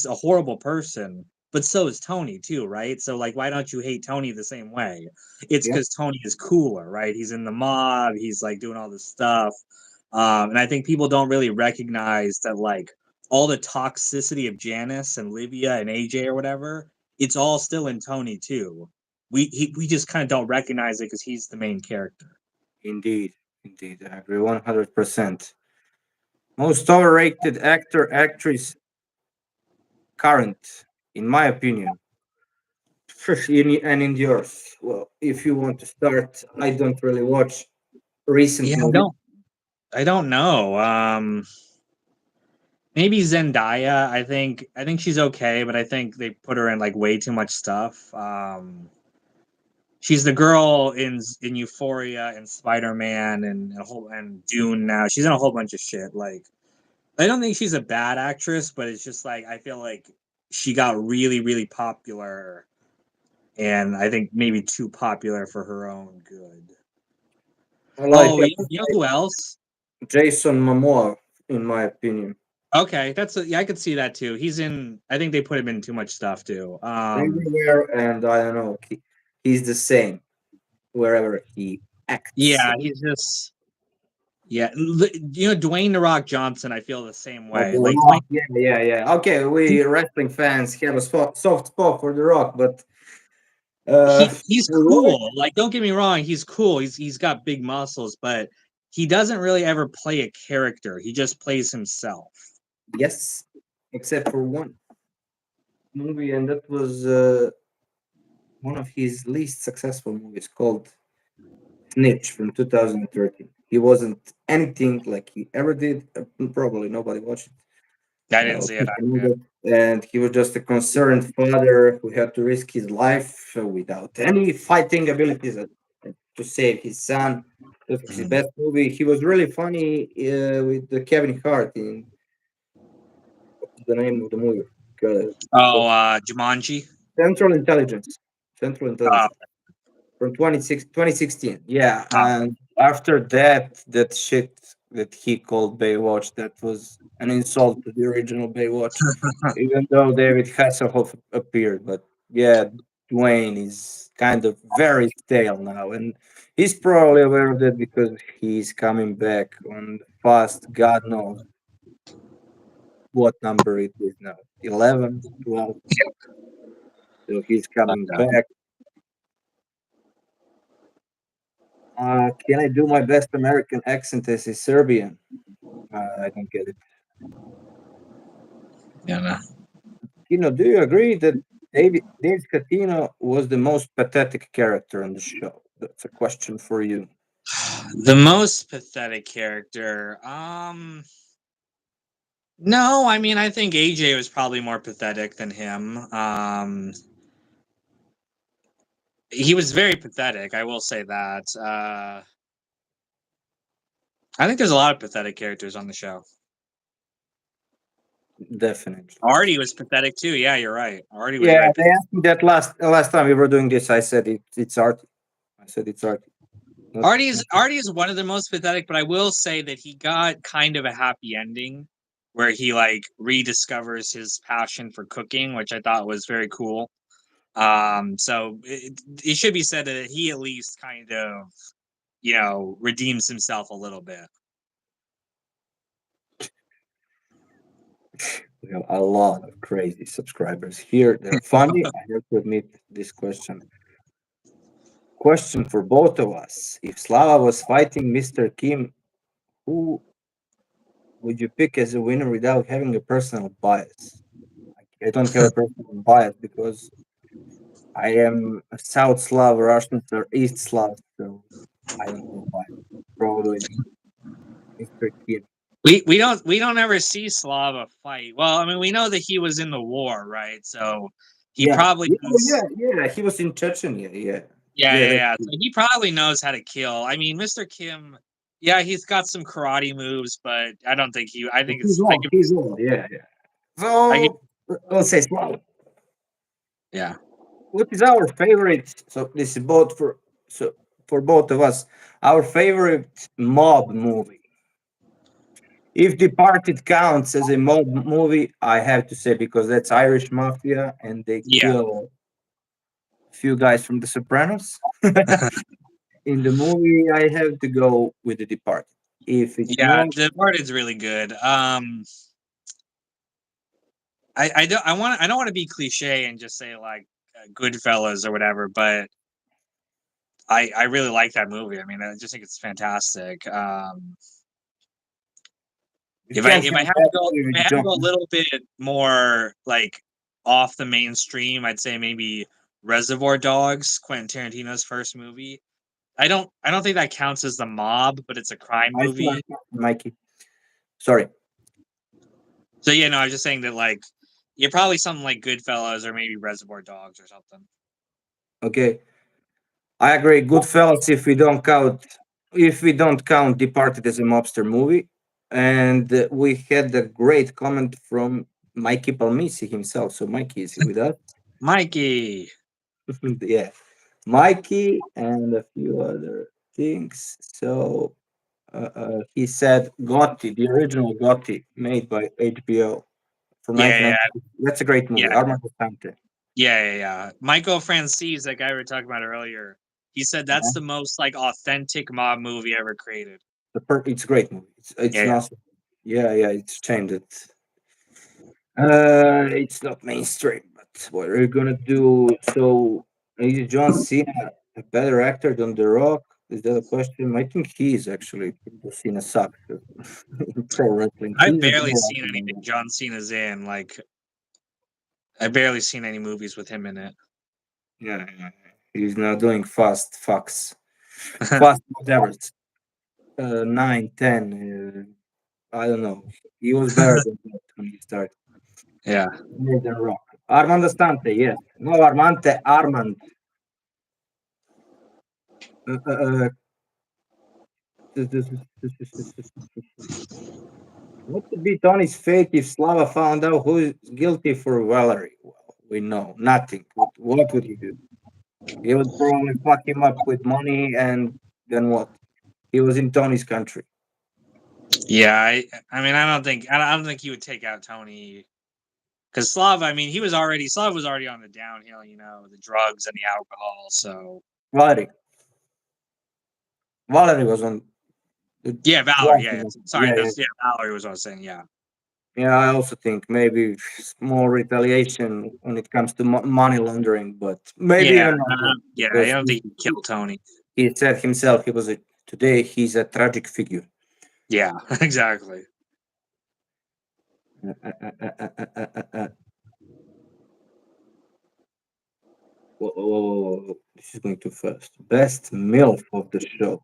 a horrible person, but so is Tony too, right? So like why don't you hate Tony the same way? It's Yeah, because Tony is cooler, right? He's in the mob, he's like doing all this stuff. And I think people don't really recognize that like all the toxicity of Janice and Livia and AJ or whatever, it's all still in Tony too. We just kind of don't recognize it because he's the main character. indeed. Indeed. I agree 100%. Most overrated actor, actress, current, in my opinion. And in yours. Well, if you want to start, I don't really watch recent Yeah, movies. I don't know. Maybe Zendaya. I think she's okay, but I think they put her in like way too much stuff. She's the girl in Euphoria and Spider Man and a whole and Dune now. She's in a whole bunch of shit. Like I don't think she's a bad actress, but it's just like I feel like she got really popular, and I think maybe too popular for her own good. I like Oh, you know who else? Jason Momoa, in my opinion. Okay, yeah, I could see that too. He's in. I think they put him in too much stuff too. Everywhere, and I don't know, he's the same wherever he acts. Yeah, he's just yeah. Dwayne the Rock Johnson. I feel the same way. The Like Dwayne, Rock, yeah, yeah, yeah. Okay, we wrestling fans have a soft spot for The Rock, but he's we watch, cool. Like don't get me wrong, he's cool. He's got big muscles, but he doesn't really ever play a character. He just plays himself. yes, except for one movie, and that was one of his least successful movies called Snitch from 2013. He wasn't anything like he ever did. Probably nobody watched it. I didn't see it. And he was just a concerned father who had to risk his life without any fighting abilities to save his son. This was his Mhm. best movie. He was really funny with the Kevin Hart in the name of the movie. Oh, Jumanji. Central Intelligence. Central Uh, Intelligence. From 2016. Yeah, uh, and after that, that shit that he called Baywatch, that was an insult to the original Baywatch, even though David Hasselhoff appeared. But yeah, Dwayne is kind of very stale now, and he's probably aware of that because he's coming back on fast. God knows what number it is now, 11, 12. So he's coming back. Can I do my best American accent as a Serbian? I don't get it. yeah, no. Kino, do you agree that David Catino was the most pathetic character on the show? That's a question for you. The most pathetic character. No, I mean I think AJ was probably more pathetic than him. He was very pathetic. I will say that. I think there's a lot of pathetic characters on the show. Definitely. Artie was pathetic too. Yeah, you're right. Artie was Yeah, very they pathetic. asked me that last time we were doing this. I said it's art. I said it's art. Not, Artie is one of the most pathetic, but I will say that he got kind of a happy ending where he like rediscovers his passion for cooking, which I thought was very cool. So it should be said that he at least kind of, redeems himself a little bit. We have a lot of crazy subscribers here. They're funny. I have to admit this question. Question for both of us. If Slava was fighting Mr. Kim, who would you pick as a winner without having a personal bias? I don't have a personal bias because I am a South Slav, Russian, or East Slav, so I don't know why. Probably Mr. Kim. We don't ever see Slava fight. Well, I mean, we know that he was in the war, right? So he Yeah, probably yeah, knows. yeah, yeah. He was in Chechnya. Yeah, Yeah, yeah. yeah, yeah. So he probably knows how to kill. I mean, Mr. Kim, yeah, he's got some karate moves, but I don't think he. I think He's it's. I wrong. give. He's wrong. Yeah, yeah. I give. So let's say Slav. Yeah. What is our favorite? So this is both for both of us. Our favorite mob movie. If Departed counts as a mob movie, I have to say because that's Irish mafia and they Yeah. kill a few guys from The Sopranos. In the movie, I have to go with The Departed. If it's Yeah. not, The part is really good. I don't want to be cliche and just say like Goodfellas or whatever, but I really like that movie. I mean, I just think it's fantastic. you If I can't if have I had to that go movie if I with had to John. go a little bit more like off the mainstream, I'd say maybe Reservoir Dogs, Quentin Tarantino's first movie. I don't think that counts as the mob, but it's a crime I saw movie. Mikey. Sorry. So yeah, no, I was just saying that like you're probably something like Goodfellas or maybe Reservoir Dogs or something. Okay. I agree. Goodfellas, if we don't count Departed as a mobster movie, and we had a great comment from Mikey Palmisi himself. So Mikey is with us. Mikey. Yeah, Mikey and a few other things. So he said Gotti, the original Gotti, made by HBO from Yeah, yeah, 1990. That's a great movie. yeah, Armando Sante. yeah, yeah, yeah. Michael Francis, that guy we were talking about earlier, he said that's Yeah. the most like authentic mob movie ever created. It's a great movie. It's Yeah, yeah. not. Yeah, yeah. It's changed it. It's not mainstream, but what are you gonna do? So, is John Cena a better actor than The Rock? Is that a question? I think he is actually. John Cena sucks in pro wrestling. I've He's a barely better seen actor than anything The John Cena's in. Like, I've barely seen any movies with him in it. Yeah, yeah, yeah. He's now doing fast fucks, fast whatever. 9, 10. I don't know. He was better than that when he started. Yeah. More than Rock. Armand Stante, yes. No, Armante, Armand. Uh, uh, uh, what would be Tony's fate if Slava found out who is guilty for Valerie? Well, we know nothing. What would he do? He would probably fuck him up with money, and then what? He was in Tony's country. Yeah, I mean, I don't think he would take out Tony because Slav was already on the downhill, the drugs and the alcohol. So Valerie. Valerie was on the yeah, Valerie. Yeah, yeah. downhill. Sorry, Yeah, yeah. that's yeah, Valerie was what I was saying. Yeah, Yeah, I also think maybe more retaliation when it comes to money laundering, but maybe yeah, even not that yeah. I because don't think he'd kill Tony. he said himself he was today he's a tragic figure. Yeah, exactly. Uh, uh, uh, uh, uh, uh, uh, uh. Whoa, whoa, whoa, whoa. This is going too fast. Best MILF of the show.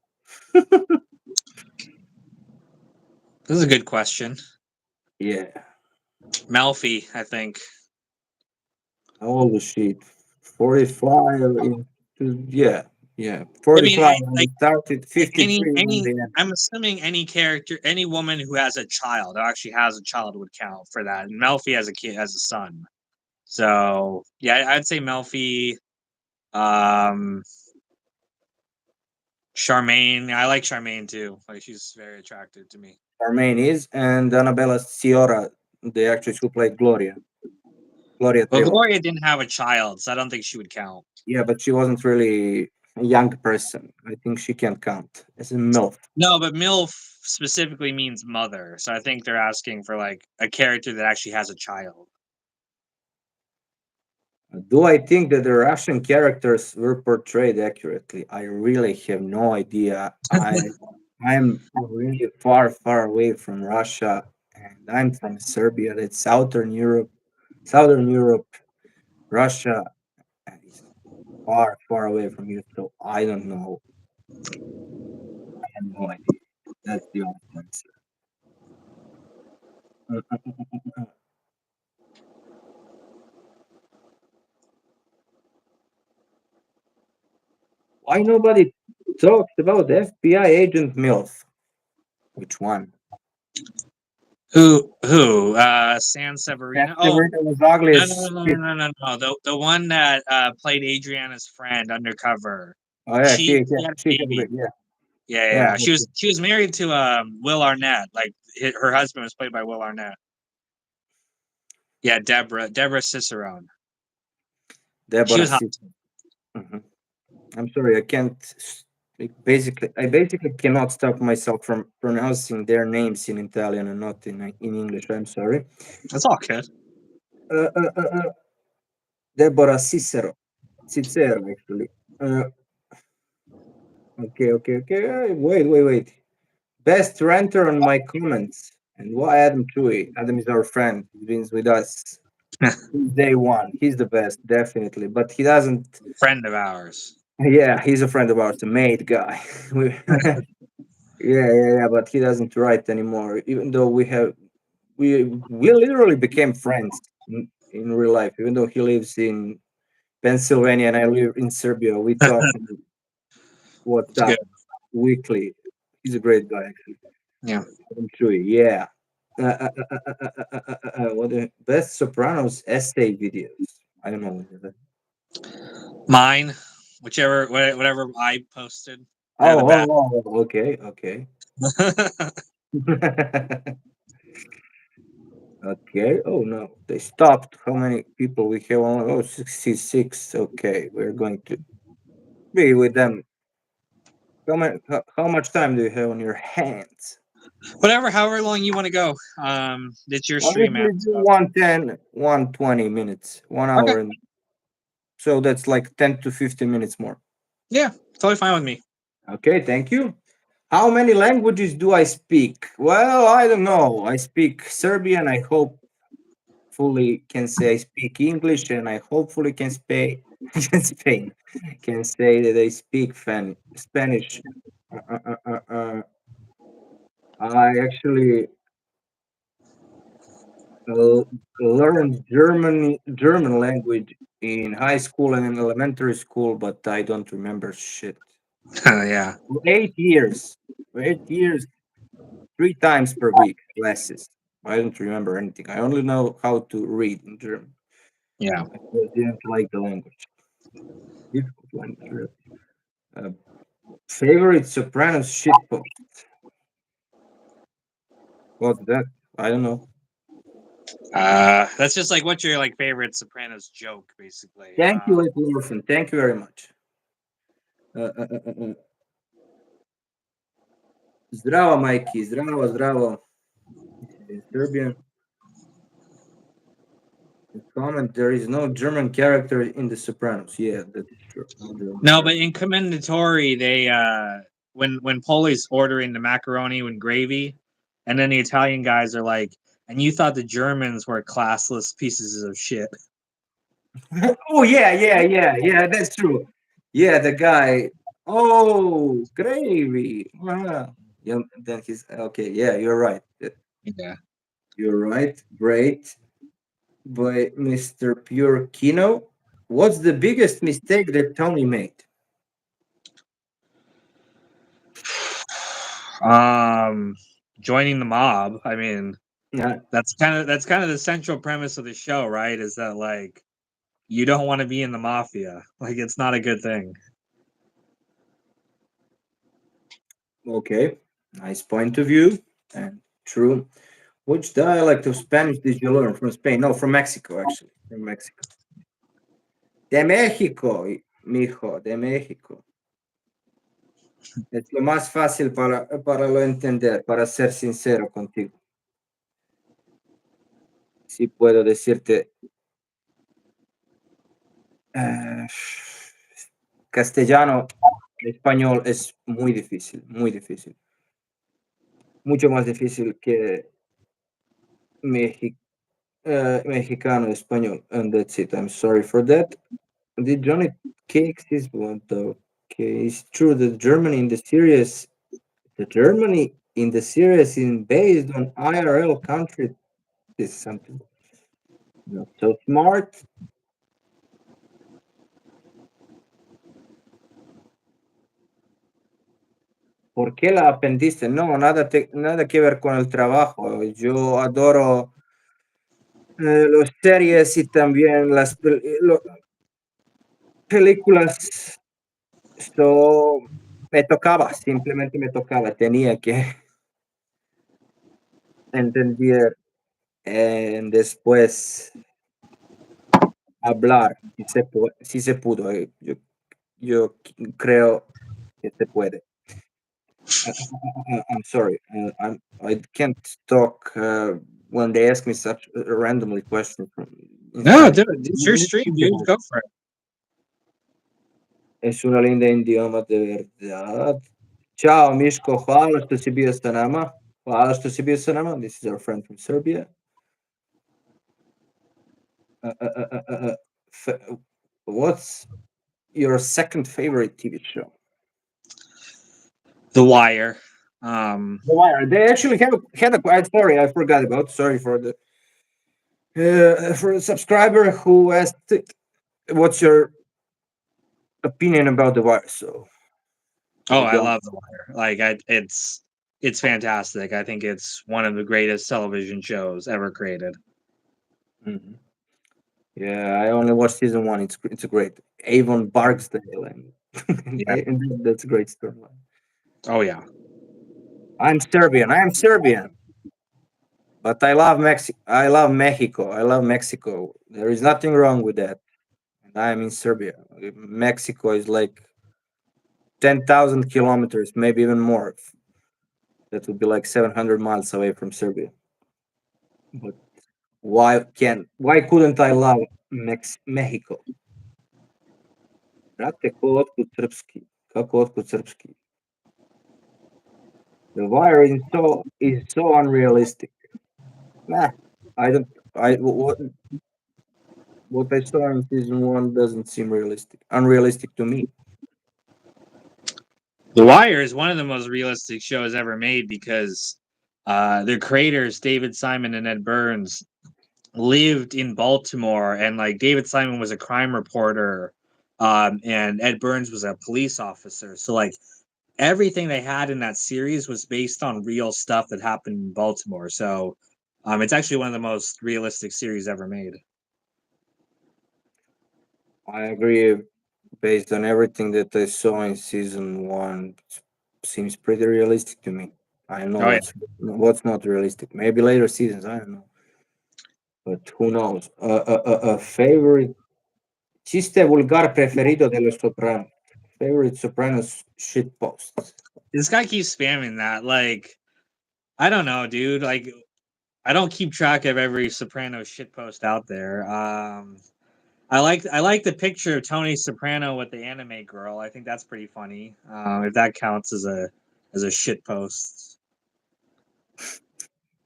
This is a good question. Yeah. Melfi, I think. How old was she? 45 yeah, yeah. I mean, 45 when like it started, any 53 in any. the end. I'm assuming any woman who has a child, or actually has a child, would count for that. And Melfi has a kid, has a son. So yeah, I'd say Melfi. Um, Charmaine, I like Charmaine too. Like she's very attractive to me. Armenians and Annabella Sciorra, the actress who played Gloria. Gloria Well, Trevi. Gloria didn't have a child, so I don't think she would count. Yeah, but she wasn't really a young person. I think she can count as a MILF. No, but MILF specifically means mother, so I think they're asking for like a character that actually has a child. Do I think that the Russian characters were portrayed accurately? I really have no idea. I'm really far, far away from Russia, and I'm from Serbia. That's Southern Europe. Southern Europe, Russia is far, far away from you. So I don't know. I have no idea. That's the honest answer. Why nobody talks about FBI agent MILF? Which one? Who? Who? San Severino. Oh, Severino was ugly no, no, as no, no, shit. no, no, no. The one that played Adriana's friend undercover. Oh yeah, She had a she had a baby. bit, yeah, Yeah, yeah, yeah. yeah. She was married to Will Arnett. Like her husband was played by Will Arnett. Yeah, Deborah Cicerone. She Deborah. was hot. Mhm. I'm sorry, I can't. I basically cannot stop myself from pronouncing their names in Italian and not in English. I'm sorry. That's all good. Uh, uh, uh, uh, Deborah Cicero, actually. Okay. Wait. Best renter on my comments. And why Adam Chewy? Adam is our friend. He's been with us since day one. He's the best, definitely. But he doesn't. Friend of ours. Yeah, he's a friend of ours, the mate guy. Yeah. But he doesn't write anymore. Even though we literally became friends in real life. Even though he lives in Pennsylvania and I live in Serbia, we talk on It's good. WhatsApp weekly. He's a great guy, actually. Yeah. I'm sure. Yeah. What the best Sopranos essay videos? I don't know what is that. Mine, whatever I posted, they're the Oh, best. okay. Okay. Oh no, they stopped. How many people we have on? Oh, 66. Okay, we're going to be with them. How much time do you have on your hands? Whatever, however long you want to go. It's your I stream, man. usually do So 110, 120 minutes, 1 hour, okay, and so that's like 10 to 15 minutes more. yeah, totally fine with me. Okay, thank you. How many languages do I speak? Well, I don't know. I speak Serbian. I hopefully can say I speak English, and I hopefully can speak Spain. Can say that I speak Spanish. I actually uh, learned German language in high school and in elementary school, but I don't remember shit. Yeah, 8 years. 8 years 3 times per week classes. I don't remember anything. I only know how to read in German. yeah. I just didn't like the language. Difficult language, really. Uh, Favorite Sopranos shitpost. What's that? I don't know. That's just like what's your like favorite Sopranos joke, basically. Thank you, Little Orphan. Thank you very much. Uh, uh, uh, uh, uh. Zdravo, Mikey. Zdravo. This is in Serbian. The comment: there is no German character in The Sopranos. Yeah, that is true. No German No, but character. in Commendatore, they when Poli's ordering the macaroni with gravy, and then the Italian guys are like, and you thought the Germans were classless pieces of shit. Oh yeah. That's true. Yeah, the guy. Oh, gravy. Yeah, then he's okay. Yeah, you're right. Yeah. You're right. Great, by Mr. Pure Kino. What's the biggest mistake that Tony made? Um, joining the mob. I mean, Uh, that's kind of the central premise of the show, right? Is that like you don't want to be in the mafia. Like it's not a good thing. okay, nice point of view and true. Which dialect of Spanish did you learn from Spain? No, from Mexico, actually. From Mexico. De México, mijo, de México. Es lo más fácil para lo entender, para ser sincero contigo. Sí puedo decirte, eh, castellano, español es muy difícil, muy difícil. Mucho más difícil que Mexi mexicano, español. And that's it. I'm sorry for that. The Johnny Cakes is one though. Okay, it's true that Germany in the series, the Germany in the series is based on IRL country. This is something not so smart. ¿Por qué la aprendiste? No, nada que ver con el trabajo. Yo adoro las series y también películas. So, me tocaba, simplemente me tocaba. Tenía que entender después hablar, si se pudo. Yo creo que se puede. I'm sorry. I can't talk when they ask me such randomly questions in No, Spanish. dude, it's your stream, dude. Go for it. Es una linda idioma de verdad. Ciao, Miško, hvala što si bio sa nama. Hvala što si bio sa nama. This is our friend from Serbia. What's your second favorite TV show? The Wire. The Wire. They actually had a quiet story I forgot about. Sorry for the subscriber who asked what's your opinion about The Wire. So Oh, I I don't. love The Wire. Like, it's fantastic. I think it's one of the greatest television shows ever created. Mhm. Yeah, I only watched season one. It's a great Avon Barksdale and, Yeah. and that's a great storyline. Oh yeah. I'm Serbian. I am Serbian, but I love Mexico. I love Mexico. I love Mexico. There is nothing wrong with that. And I am in Serbia. Mexico is like 10,000 kilometers, maybe even more. That would be like 700 miles away from Serbia. But why couldn't I love Mexico? Brate, ko otkud srpski? Kako otkud srpski? The Wire is so unrealistic. Nah, I don't. What I saw in season one doesn't seem unrealistic to me. The Wire is one of the most realistic shows ever made because their creators, David Simon and Ed Burns, lived in Baltimore, and like David Simon was a crime reporter, and Ed Burns was a police officer. So like everything they had in that series was based on real stuff that happened in Baltimore. So it's actually one of the most realistic series ever made. I agree. Based on everything that I saw in season one, seems pretty realistic to me. I know Oh yeah. what's not realistic. Maybe later seasons, I don't know, but who knows? Favorite chiste vulgar preferido de los Sopranos. Favorite Sopranos shit posts. This guy keeps spamming that. Like, I don't know, dude. Like, I don't keep track of every Soprano shitpost out there. I like the picture of Tony Soprano with the anime girl. I think that's pretty funny. If that counts as a shitpost.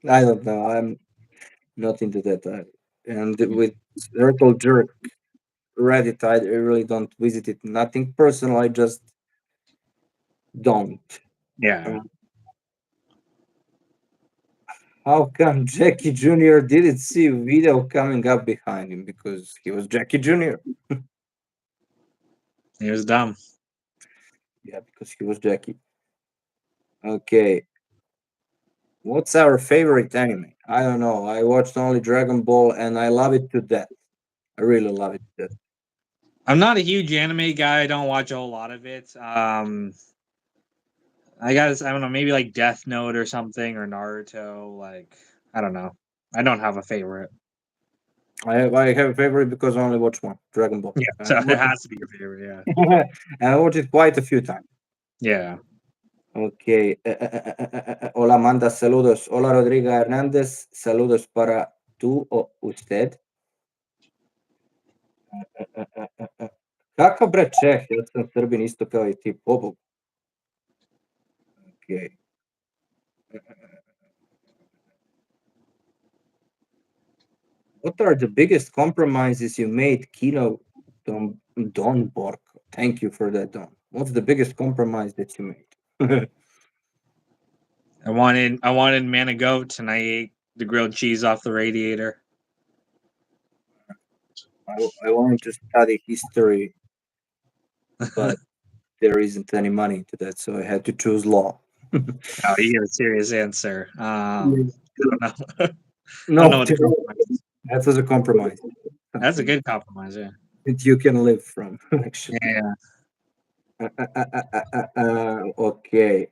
I don't know. I'm not into that. And with Circle Jerk Reddit, I really don't visit it. Nothing personal. I just don't. Yeah. Uh, how come Jackie Jr. didn't see video coming up behind him? Because he was Jackie Jr. He was dumb. Yeah, because he was Jackie. Okay. What's our favorite anime? I don't know. I watched only Dragon Ball and I love it to death. I really love it to death. I'm not a huge anime guy. I don't watch a whole lot of it. I don't know, maybe like Death Note or something or Naruto. Like, I don't know. I don't have a favorite. I have a favorite because I only watch one, Dragon Ball. Yeah, I so it watch has to be your favorite. Yeah, it, I watch it quite a few times. yeah. Ok. Hola, manda saludos. Hola, Rodrigo Hernández. Saludos para tú o usted. Kakav bre Čeh? Ja sam Srbin isto kao i ti. Pobog. Ok. What are the biggest compromises you made, Kino Don Borko? Thank you for that, Don. What's the biggest compromise that you made? I wanted man goat, and I ate the grilled cheese off the radiator. I wanted to study history, but there isn't any money into that, so I had to choose law. Oh, you get a serious answer. Yeah. I don't know. I don't know No, what the compromise is. that was a compromise. That's a Something good compromise. Yeah. that you can live from, actually. Yeah. Okay.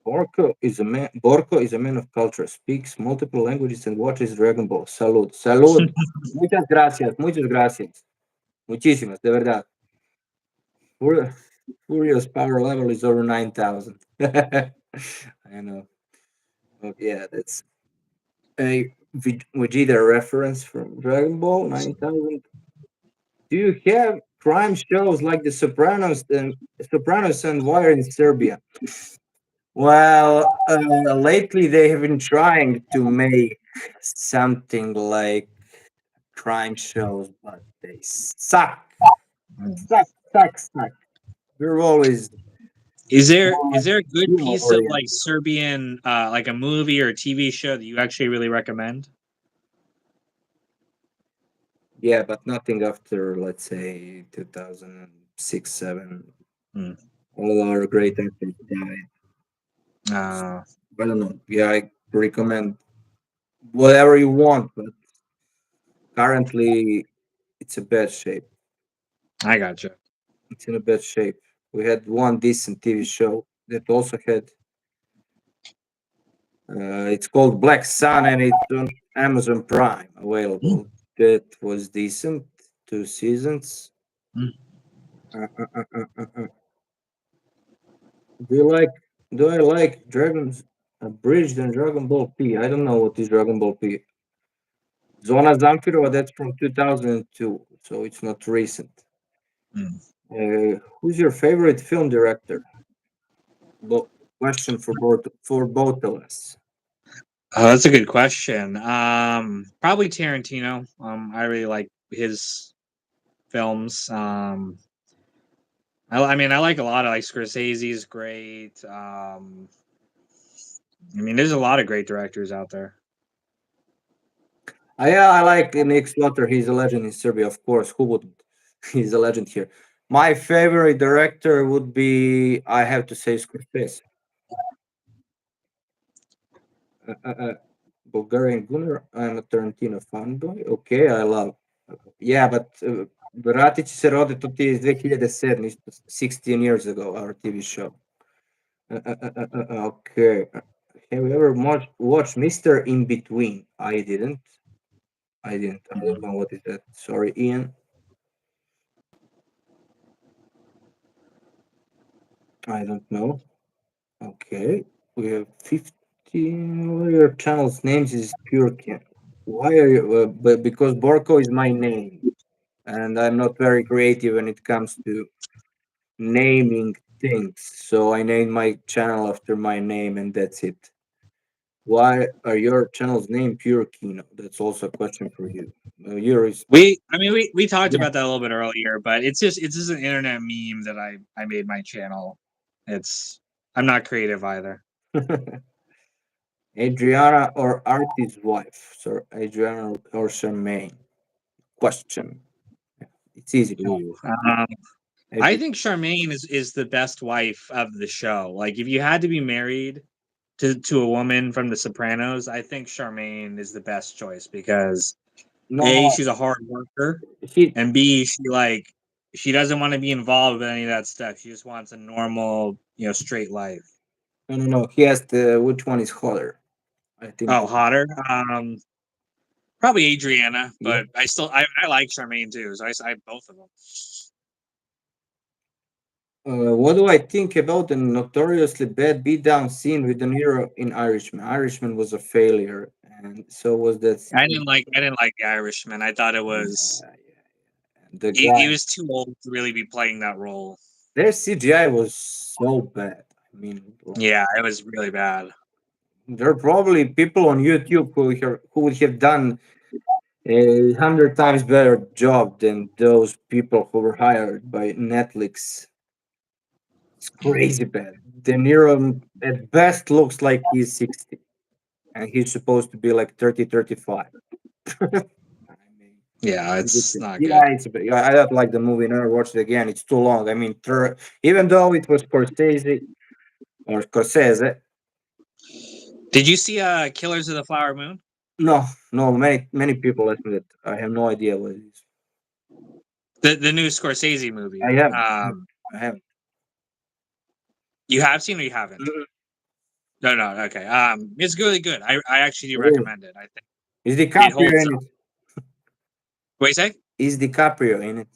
Borko is a man of culture, speaks multiple languages and watches Dragon Ball. Salud. Salud. Muchas gracias. Muchas gracias. Muchísimas, de verdad. Fur- Furious power level is over 9,000. I know. Oh, yeah, that's a Vegeta reference from Dragon Ball 9,000. Do you have crime shows like the Sopranos and Wire in Serbia? Well, lately they have been trying to make something like crime shows, but they suck, Mm. suck, suck, suck. We're always Is more there a good hero piece of like oriented. Serbian like a movie or a TV show that you actually really recommend? Yeah, but nothing after, let's say, 2006, 7. Hmm. All our great actors died. Uh, I don't know. Yeah, I recommend whatever you want, but currently it's a bad shape. I gotcha. It's in a bad shape. We had one decent TV show that also had. It's called Black Sun, and it's on Amazon Prime Mm, available. That was decent. 2 seasons. mm. Uh, uh, uh, uh, uh. Do you like? Do I like Dragons Bridge than Dragon Ball P? I don't know what is Dragon Ball P. Zona Zamfirova, that's from 2002, so it's not recent. Mm. Who's your favorite film director? Question for both of us. Oh, that's a good question. Probably Tarantino. I really like his films. I mean, I like a lot of like Scorsese's great. I mean, there's a lot of great directors out there. Yeah, I like Nick Slaughter. He's a legend in Serbia, of course. Who wouldn't? He's a legend here. My favorite director would be, I have to say, Scorsese. Uh, uh, uh, Bulgarian Gunnar. I'm a Tarantino fanboy. Okay, I love. Yeah, but vratit će se rode, to ti je iz 2007, isto 16 years ago, our TV show. Okay. Have you ever watched Mr. In Between? I didn't. I didn't. I don't know what is that. Sorry, Ian. I don't know. Okay. We have 15. What are your channel's names is Pure Ken. Why are you? But because Borko is my name, and I'm not very creative when it comes to naming things. So I named my channel after my name, and that's it. Why are your channels named Pure Kino? That's also a question for you. Yours. I mean, we talked Yeah. about that a little bit earlier, but it's just an internet meme that I made my channel. It's I'm not creative either. Adriana or Artie's wife? So Adriana or Charmaine? Question. It's easy. Ooh. I Adri- think Charmaine is the best wife of the show. Like, if you had to be married to a woman from The Sopranos, I think Charmaine is the best choice because A, No, she's a hard worker, he. and B, she doesn't want to be involved with any of that stuff. She just wants a normal, straight life. No, no, no. He asked which one is hotter. I think Oh, that hotter. Probably Adriana, Yeah. but I like Charmaine too, so I both of them. What do I think about the notoriously bad beatdown scene with De Niro in Irishman? Irishman was a failure, and so was that scene. I didn't like the Irishman. I thought it Yeah, was yeah. The he guy, was too old to really be playing that role. their CGI was so bad. I mean, Yeah, it was really bad. there are probably people on YouTube who would have done 100 times better job than those people who were hired by Netflix. It's crazy bad. De Niro at best looks like he's 60, and he's supposed to be like 30, 35. I mean, Yeah, it's ridiculous. not Yeah, good. it's a bit, yeah, I don't like the movie. Never watched it again. It's too long. I mean, even though it was Scorsese, Did you see Killers of the Flower Moon? no, no, many people ask me that. I have no idea what it is. The new Scorsese I movie. haven't. I haven't. You have seen or you haven't? Mhm. No, no, okay. It's really good. I actually do Really? recommend it. I think Is it DiCaprio holds in up. it? What do you say? Is DiCaprio in it?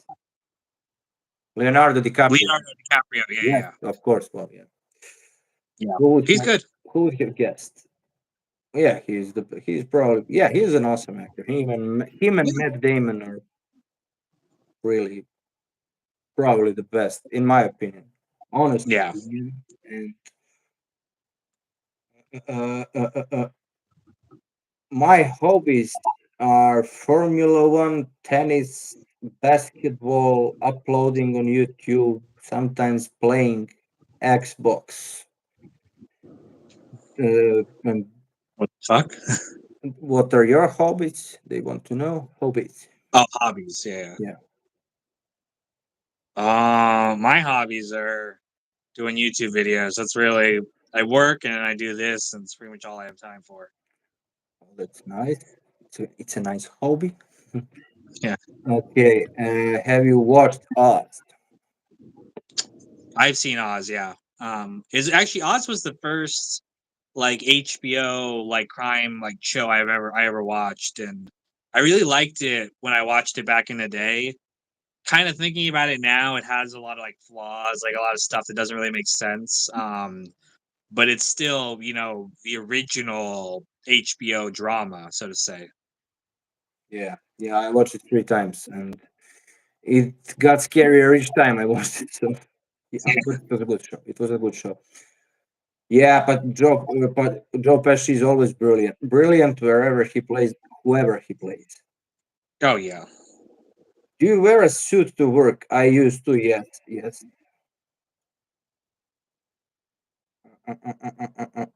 Leonardo DiCaprio. Leonardo DiCaprio. Yeah, yeah, Yes, yeah. of course. Well, yeah. Yeah. Who would He's have, good. who would have guessed? Yeah, he's probably, yeah, he's an awesome actor. Him and Yeah. Matt Damon are really probably the best in my opinion. Honest Yeah. opinion. And uh, uh, uh, uh, my hobbies are Formula One, tennis, basketball, uploading on YouTube, sometimes playing Xbox. And What the fuck? what are your hobbies? They want to know hobbies. Oh, hobbies. Yeah. Yeah, My hobbies are doing YouTube videos. That's really I work and I do this, and it's pretty much all I have time for. well, that's nice. It's a nice hobby. Yeah. Okay, have you watched Oz? I've seen Oz. Yeah. Is actually Oz was the first like HBO like crime like show I ever watched, and I really liked it when I watched it back in the day. Kind of thinking about it now, it has a lot of like flaws, like a lot of stuff that doesn't really make sense. But it's still, the original HBO drama, so to say. Yeah, yeah, I watched it 3 times, and it got scarier each time I watched it. So yeah, but it was a good show. It was a good show. Yeah, but Joe Pesci is always brilliant. Brilliant wherever he plays, whoever he plays. Oh yeah. Do you wear a suit to work? I used to. Yes, yes. Uh, uh, uh, uh, uh, uh.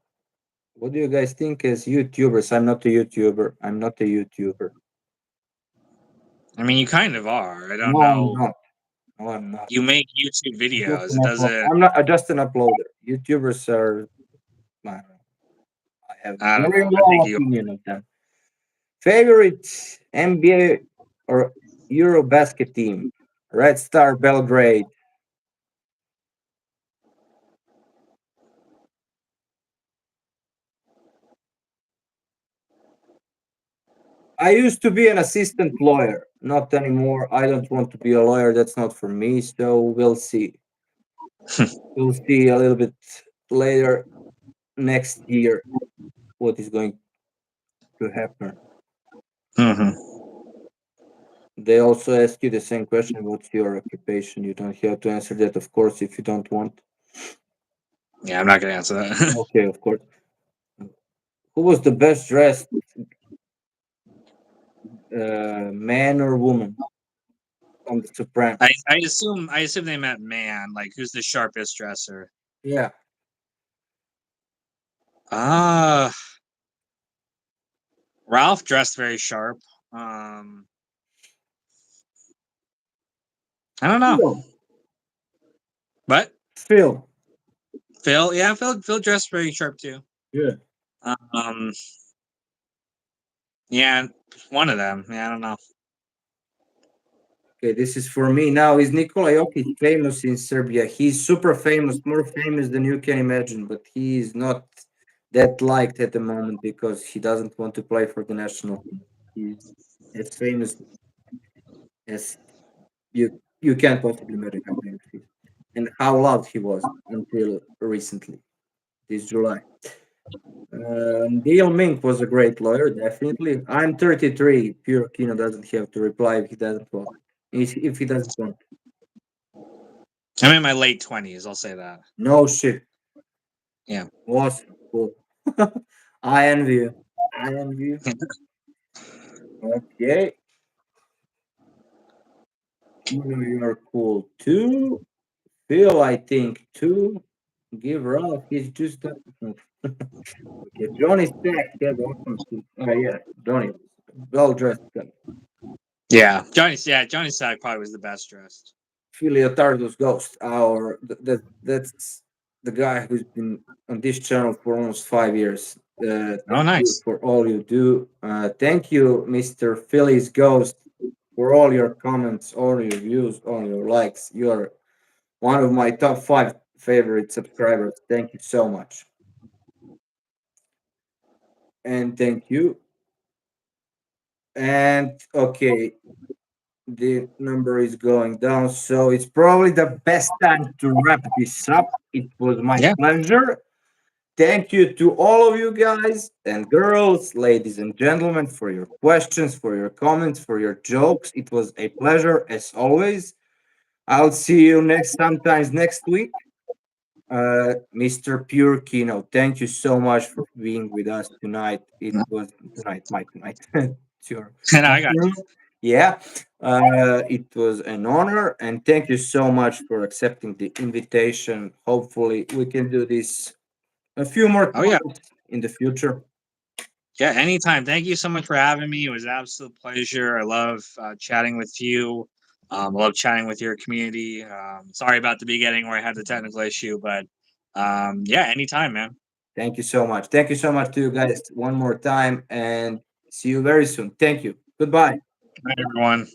What do you guys think as YouTubers? I'm not a YouTuber. I'm not a YouTuber. I mean, you kind of are. I don't No, I'm know. not. No, I'm not. You make YouTube I'm just videos. an It upload. doesn't. I'm not just an uploader. YouTubers are. I don't know. I have I don't very know. I think low you. opinion of them. Favorite NBA or Eurobasket team? Red Star Belgrade. I used to be an assistant lawyer. Not anymore. I don't want to be a lawyer. That's not for me. So we'll see. We'll see a little bit later next year what is going to happen. Hmm. They also ask you the same question, what's your occupation? You don't have to answer that, of course, if you don't want. Yeah, I'm not gonna answer that. Okay, of course. Who was the best dressed man or woman on The Sopranos? I assume they meant man. Like, who's the sharpest dresser? Yeah. Ah, Ralph dressed very sharp. Um, I don't know, Phil. but Phil. Phil, yeah, Phil dressed very sharp too. Yeah. Um, yeah, one of them. Yeah, I don't know. Okay, this is for me now. Is Nikola Jokic famous in Serbia? He's super famous, more famous than you can imagine, but he is not that liked at the moment because he doesn't want to play for the national team. He's as famous as you can't possibly imagine how famous he is and how loved he was until recently, this July. Dale Mink was a great lawyer, definitely. I'm 33. Pure Kino doesn't have to reply if he doesn't want. If he doesn't want. I'm in my late 20s. I'll say that. No shit. Yeah. Awesome. Cool. I envy you. I envy you. Okay. Kino, you're cool too. Phil, I think too. Give Ralph. He's just. Okay. Johnny Stack. That's awesome too. Oh, yeah. Johnny. Well dressed. Johnny Sack probably was the best dressed. Leotardo's Ghost, that's the guy who's been on this channel for almost 5 years. Oh, Thank you nice. for all you do. Thank you, Mr. Philly's Ghost, for all your comments, all your views, all your likes. You're one of my top 5 favorite subscribers. Thank you so much. And thank you. And okay, the number is going down, so it's probably the best time to wrap this up. It was my Yeah. pleasure. Thank you to all of you guys and girls, ladies and gentlemen, for your questions, for your comments, for your jokes. It was a pleasure as always. I'll see you sometimes next week. Mr. Pure Kino, thank you so much for being with us tonight. It was tonight, my tonight. It's your And I got afternoon. Yeah, it was an honor, and thank you so much for accepting the invitation. Hopefully, we can do this a few more Oh yeah. times in the future. Yeah, anytime. Thank you so much for having me. It was an absolute pleasure. I love chatting with you. I love chatting with your community. Sorry about the beginning where I had the technical issue, but yeah, anytime, man. Thank you so much. Thank you so much to you guys one more time, and see you very soon. Thank you. Goodbye. Bye, everyone.